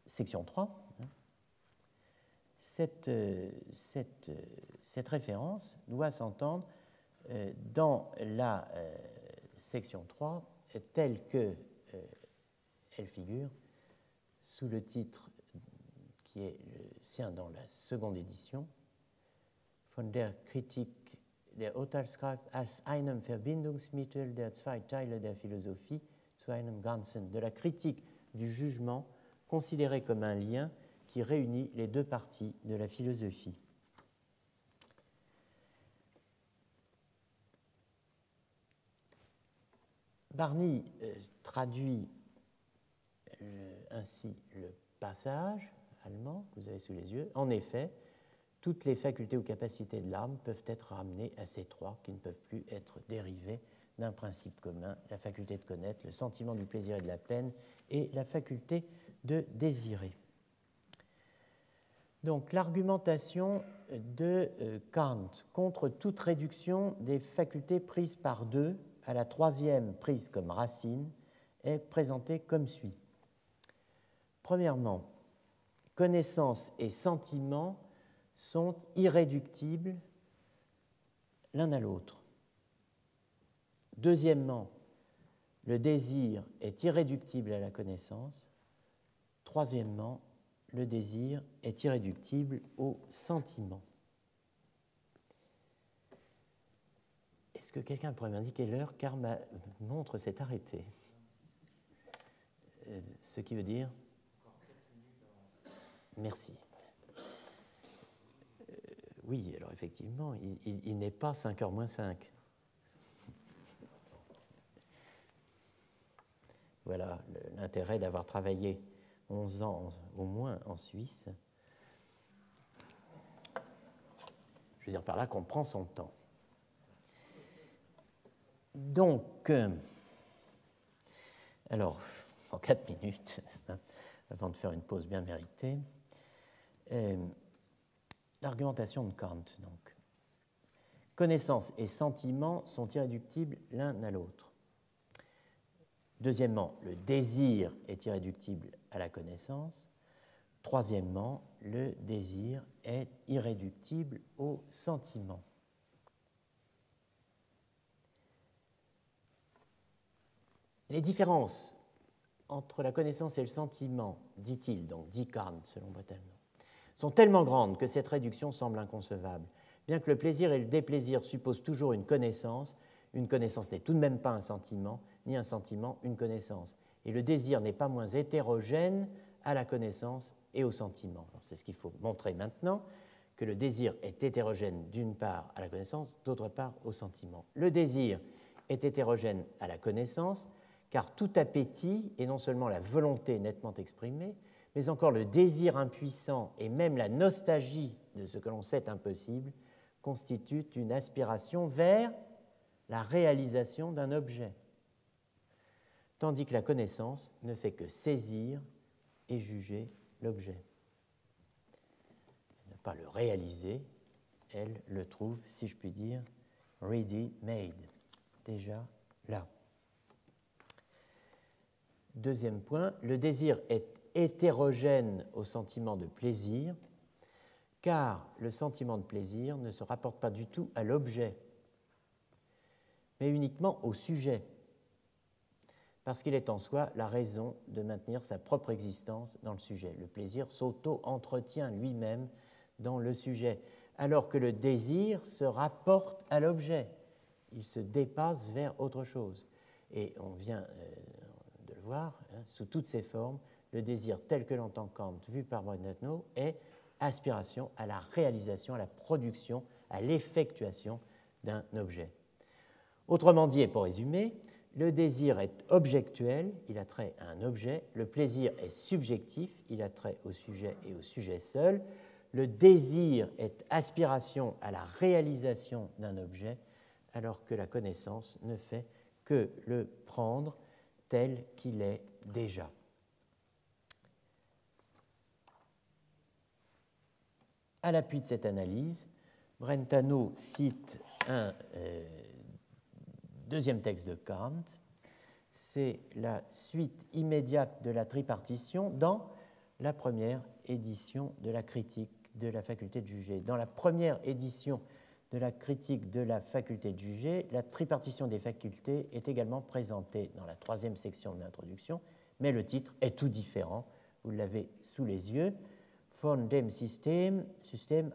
section 3, cette référence doit s'entendre dans la section 3 telle que elle figure sous le titre qui est le sien dans la 2e édition, von der Kritik der Urteilskraft als einem Verbindungsmittel der 2 Teile der Philosophie zu einem Ganzen, de la critique du jugement considéré comme un lien qui réunit les 2 parties de la philosophie. Barny traduit ainsi le passage allemand que vous avez sous les yeux. En effet, toutes les facultés ou capacités de l'âme peuvent être ramenées à ces 3 qui ne peuvent plus être dérivées d'un principe commun, la faculté de connaître, le sentiment du plaisir et de la peine et la faculté de désirer. Donc l'argumentation de Kant contre toute réduction des facultés prises par 2 à la 3e prise comme racine est présentée comme suit. Premièrement, connaissance et sentiment sont irréductibles l'un à l'autre. Deuxièmement, le désir est irréductible à la connaissance. Troisièmement, le désir est irréductible au sentiment. Est-ce que quelqu'un pourrait m'indiquer l'heure car ma montre s'est arrêtée? Ce qui veut dire... Merci. Oui, alors effectivement, il n'est pas 5h moins 5. Voilà l'intérêt d'avoir travaillé 11 ans au moins en Suisse. Je veux dire par là qu'on prend son temps. Donc, alors, en 4 minutes, avant de faire une pause bien méritée, l'argumentation de Kant, donc. Connaissance et sentiment sont irréductibles l'un à l'autre. Deuxièmement, le désir est irréductible à la connaissance. Troisièmement, le désir est irréductible au sentiment. Les différences entre la connaissance et le sentiment, dit-il, donc dit Kant, selon Brentano, sont tellement grandes que cette réduction semble inconcevable. Bien que le plaisir et le déplaisir supposent toujours une connaissance n'est tout de même pas un sentiment, ni un sentiment une connaissance. Et le désir n'est pas moins hétérogène à la connaissance et au sentiment. C'est ce qu'il faut montrer maintenant, que le désir est hétérogène d'une part à la connaissance, d'autre part au sentiment. Le désir est hétérogène à la connaissance, car tout appétit est non seulement la volonté nettement exprimée, mais encore le désir impuissant et même la nostalgie de ce que l'on sait impossible constituent une aspiration vers la réalisation d'un objet, tandis que la connaissance ne fait que saisir et juger l'objet. Ne pas le réaliser, elle le trouve, si je puis dire, ready-made, déjà là. Deuxième point, le désir est hétérogène au sentiment de plaisir, car le sentiment de plaisir ne se rapporte pas du tout à l'objet, mais uniquement au sujet, parce qu'il est en soi la raison de maintenir sa propre existence dans le sujet. Le plaisir s'auto-entretient lui-même dans le sujet, alors que le désir se rapporte à l'objet, il se dépasse vers autre chose. Et on vient de le voir, sous toutes ses formes, le désir tel que l'entend Kant, vu par Brentano, est aspiration à la réalisation, à la production, à l'effectuation d'un objet. Autrement dit, et pour résumer, le désir est objectuel, il a trait à un objet, le plaisir est subjectif, il a trait au sujet et au sujet seul, le désir est aspiration à la réalisation d'un objet, alors que la connaissance ne fait que le prendre tel qu'il est déjà. À l'appui de cette analyse, Brentano cite un deuxième texte de Kant, c'est la suite immédiate de la tripartition dans la première édition de la critique de la faculté de juger. Dans la première édition de la critique de la faculté de juger, la tripartition des facultés est également présentée dans la troisième section de l'introduction, mais le titre est tout différent, vous l'avez sous les yeux, von dem System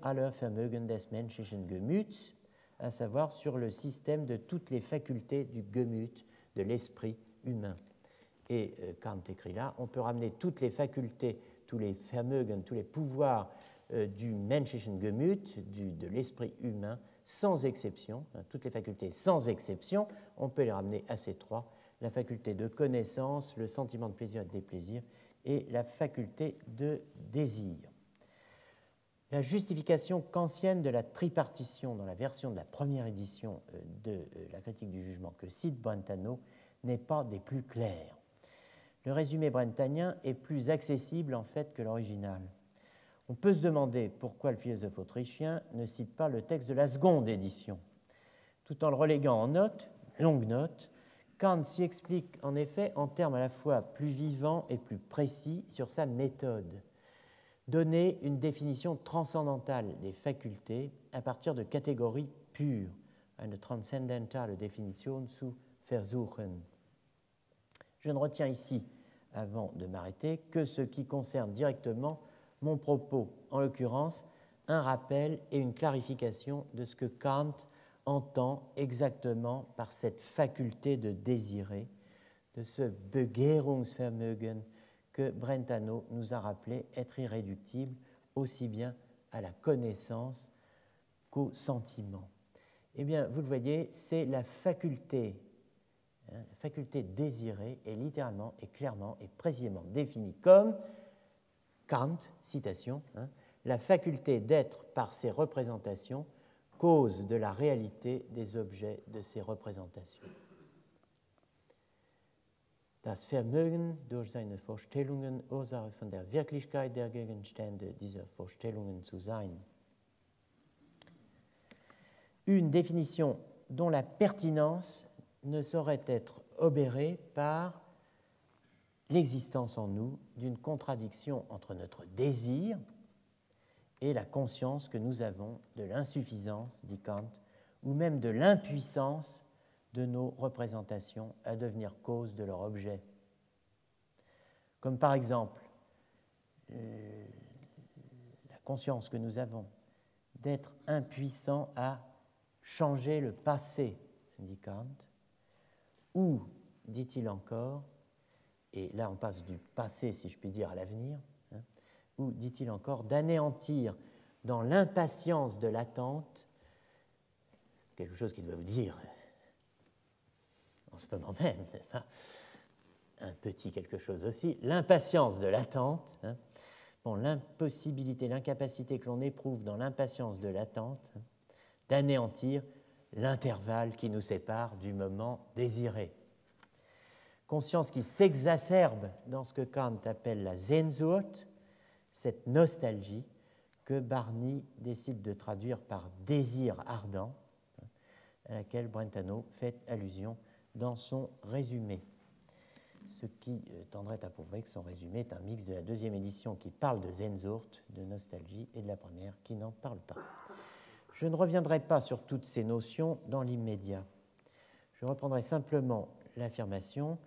aller Vermögen des menschlichen Gemüts, à savoir sur le système de toutes les facultés du Gemüt, de l'esprit humain. Et Kant écrit là, on peut ramener toutes les facultés, tous les Vermögen, tous les pouvoirs du menschlichen Gemüt, de l'esprit humain, sans exception, toutes les facultés sans exception, on peut les ramener à ces trois, la faculté de connaissance, le sentiment de plaisir et de déplaisir, et la faculté de désir. La justification kantienne de la tripartition dans la version de la première édition de la critique du jugement que cite Brentano n'est pas des plus claires. Le résumé brentanien est plus accessible en fait que l'original. On peut se demander pourquoi le philosophe autrichien ne cite pas le texte de la seconde édition. Tout en le reléguant en note, longue note, Kant s'y explique en effet en termes à la fois plus vivants et plus précis sur sa méthode. Donner une définition transcendantale des facultés à partir de catégories pures, eine transzendentale Definition zu versuchen. Je ne retiens ici, avant de m'arrêter, que ce qui concerne directement mon propos, en l'occurrence un rappel et une clarification de ce que Kant entend exactement par cette faculté de désirer, de ce Begehrungsvermögen que Brentano nous a rappelé être irréductible aussi bien à la connaissance qu'au sentiment. Eh bien, vous le voyez, c'est la faculté désirée est littéralement et clairement et précisément définie comme Kant, citation, la faculté d'être par ses représentations cause de la réalité des objets de ses représentations. Das Vermögen durch seine Vorstellungen Ursache von der Wirklichkeit der Gegenstände dieser Vorstellungen zu sein. Une définition dont la pertinence ne saurait être obérée par l'existence en nous d'une contradiction entre notre désir et la conscience que nous avons de l'insuffisance, dit Kant, ou même de l'impuissance de nos représentations à devenir cause de leur objet. Comme par exemple la conscience que nous avons d'être impuissants à changer le passé, dit Kant, ou, dit-il encore, et là on passe du passé, si je puis dire, à l'avenir, ou, dit-il encore, d'anéantir dans l'impatience de l'attente, quelque chose qui doit vous dire en ce moment même, un petit quelque chose aussi, l'impatience de l'attente, hein, bon, l'impossibilité, l'incapacité que l'on éprouve dans l'impatience de l'attente, hein, d'anéantir l'intervalle qui nous sépare du moment désiré. Conscience qui s'exacerbe dans ce que Kant appelle la Sehnsucht, cette nostalgie que Barney décide de traduire par désir ardent, à laquelle Brentano fait allusion dans son résumé. Ce qui tendrait à prouver que son résumé est un mix de la deuxième édition qui parle de Sehnsucht, de nostalgie, et de la première qui n'en parle pas. Je ne reviendrai pas sur toutes ces notions dans l'immédiat. Je reprendrai simplement l'affirmation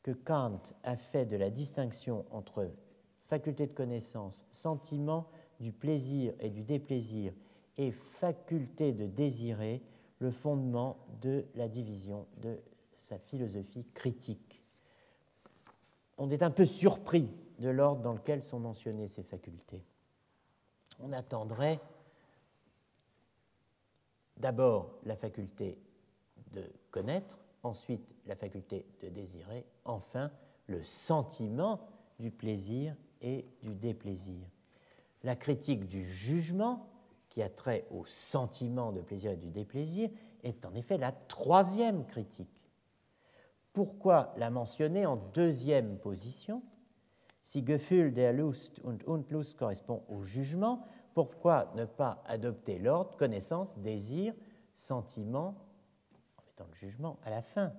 que Kant a fait de la distinction entre faculté de connaissance, sentiment du plaisir et du déplaisir, et faculté de désirer, le fondement de la division de sa philosophie critique. On est un peu surpris de l'ordre dans lequel sont mentionnées ces facultés. On attendrait d'abord la faculté de connaître, ensuite la faculté de désirer, enfin le sentiment du plaisir et du déplaisir. La critique du jugement, qui a trait au sentiment de plaisir et du déplaisir, est en effet la troisième critique. Pourquoi la mentionner en deuxième position? Si Gefühl der Lust und Unlust correspond au jugement, pourquoi ne pas adopter l'ordre connaissance, désir, sentiment, en mettant le jugement à la fin?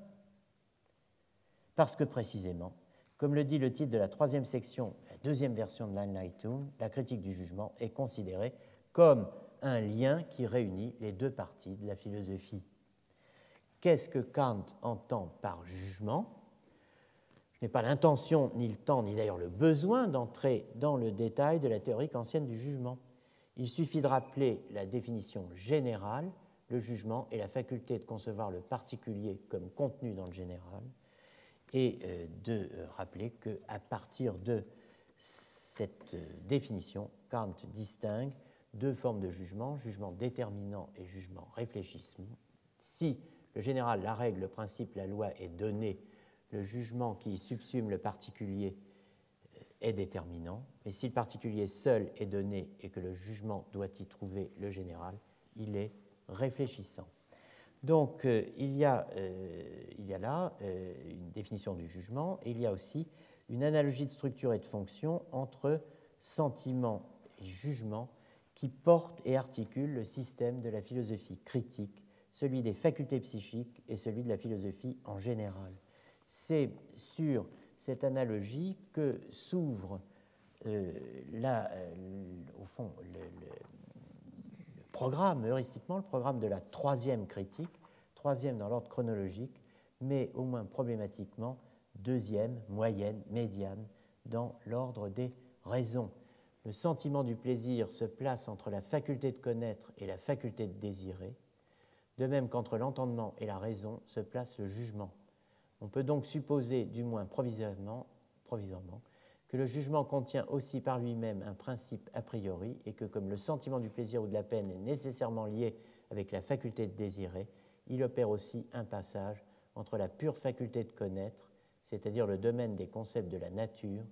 Parce que précisément, comme le dit le titre de la troisième section, la deuxième version de l'Einleitung, la critique du jugement est considérée comme un lien qui réunit les deux parties de la philosophie. Qu'est-ce que Kant entend par jugement? Je n'ai pas l'intention, ni le temps, ni d'ailleurs le besoin d'entrer dans le détail de la théorie kantienne du jugement. Il suffit de rappeler la définition générale, le jugement est la faculté de concevoir le particulier comme contenu dans le général, et de rappeler qu'à partir de cette définition, Kant distingue deux formes de jugement, jugement déterminant et jugement réfléchissement. Si le général, la règle, le principe, la loi est donné, le jugement qui subsume le particulier est déterminant, mais si le particulier seul est donné et que le jugement doit y trouver le général, il est réfléchissant. Donc il y a là une définition du jugement, et il y a aussi une analogie de structure et de fonction entre sentiment et jugement qui porte et articule le système de la philosophie critique, celui des facultés psychiques et celui de la philosophie en général. C'est sur cette analogie que s'ouvre au fond le programme, heuristiquement, le programme de la troisième critique, troisième dans l'ordre chronologique, mais au moins problématiquement deuxième, moyenne, médiane, dans l'ordre des raisons. Le sentiment du plaisir se place entre la faculté de connaître et la faculté de désirer, de même qu'entre l'entendement et la raison se place le jugement. On peut donc supposer, du moins provisoirement, que le jugement contient aussi par lui-même un principe a priori et que, comme le sentiment du plaisir ou de la peine est nécessairement lié avec la faculté de désirer, il opère aussi un passage entre la pure faculté de connaître, c'est-à-dire le domaine des concepts de la nature,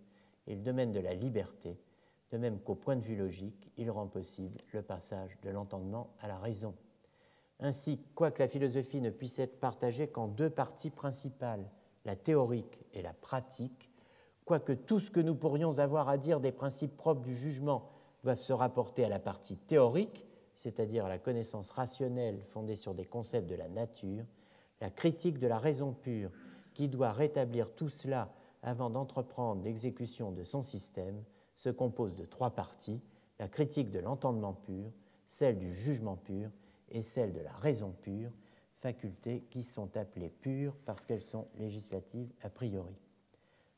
et le domaine de la liberté, de même qu'au point de vue logique, il rend possible le passage de l'entendement à la raison. Ainsi, quoique la philosophie ne puisse être partagée qu'en deux parties principales, la théorique et la pratique, quoique tout ce que nous pourrions avoir à dire des principes propres du jugement doivent se rapporter à la partie théorique, c'est-à-dire à la connaissance rationnelle fondée sur des concepts de la nature, la critique de la raison pure, qui doit rétablir tout cela avant d'entreprendre l'exécution de son système, se compose de trois parties, la critique de l'entendement pur, celle du jugement pur et celle de la raison pure, facultés qui sont appelées pures parce qu'elles sont législatives a priori.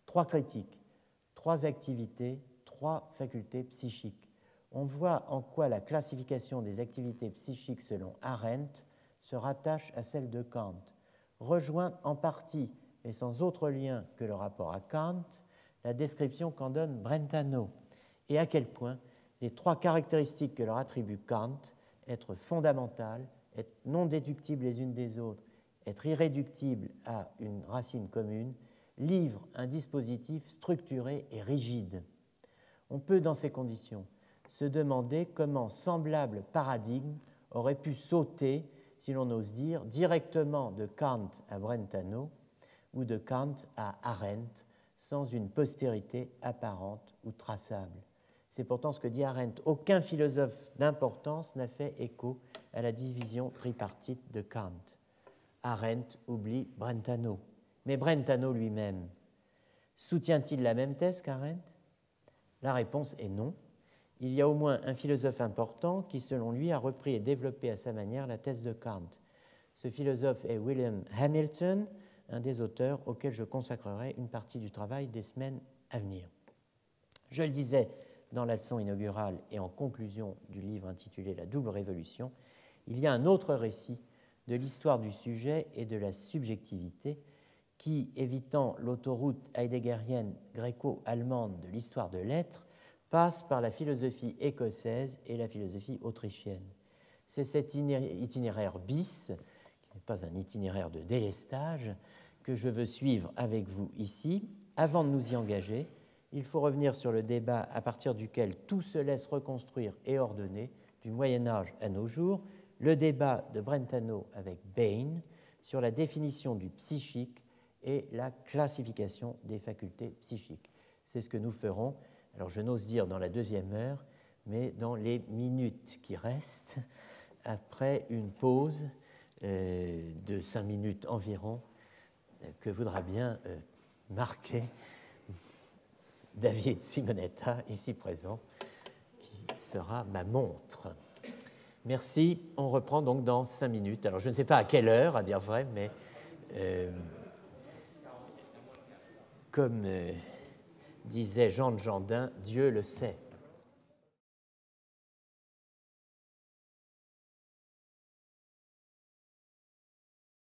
Trois critiques, trois activités, trois facultés psychiques. On voit en quoi la classification des activités psychiques selon Arendt se rattache à celle de Kant, rejoint en partie, et sans autre lien que le rapport à Kant, la description qu'en donne Brentano, et à quel point les trois caractéristiques que leur attribue Kant, être fondamentales, être non déductibles les unes des autres, être irréductibles à une racine commune, livrent un dispositif structuré et rigide. On peut, dans ces conditions, se demander comment semblable paradigme aurait pu sauter, si l'on ose dire, directement de Kant à Brentano ou de Kant à Arendt, sans une postérité apparente ou traçable. C'est pourtant ce que dit Arendt. Aucun philosophe d'importance n'a fait écho à la division tripartite de Kant. Arendt oublie Brentano. Mais Brentano lui-même, soutient-il la même thèse qu'Arendt? La réponse est non. Il y a au moins un philosophe important qui, selon lui, a repris et développé à sa manière la thèse de Kant. Ce philosophe est William Hamilton, un des auteurs auxquels je consacrerai une partie du travail des semaines à venir. Je le disais dans la leçon inaugurale et en conclusion du livre intitulé « La double révolution », il y a un autre récit de l'histoire du sujet et de la subjectivité qui, évitant l'autoroute heideggerienne gréco-allemande de l'histoire de l'être, passe par la philosophie écossaise et la philosophie autrichienne. C'est cet itinéraire bis, qui n'est pas un itinéraire de délestage, que je veux suivre avec vous ici. Avant de nous y engager, il faut revenir sur le débat à partir duquel tout se laisse reconstruire et ordonner, du Moyen-Âge à nos jours, le débat de Brentano avec Bain sur la définition du psychique et la classification des facultés psychiques. C'est ce que nous ferons, alors je n'ose dire dans la deuxième heure, mais dans les minutes qui restent, après une pause de 5 minutes environ, que voudra bien marquer David Simonetta, ici présent, qui sera ma montre. Merci. On reprend donc dans 5 minutes. Alors, je ne sais pas à quelle heure, à dire vrai, mais comme disait Jean de Jandin, Dieu le sait.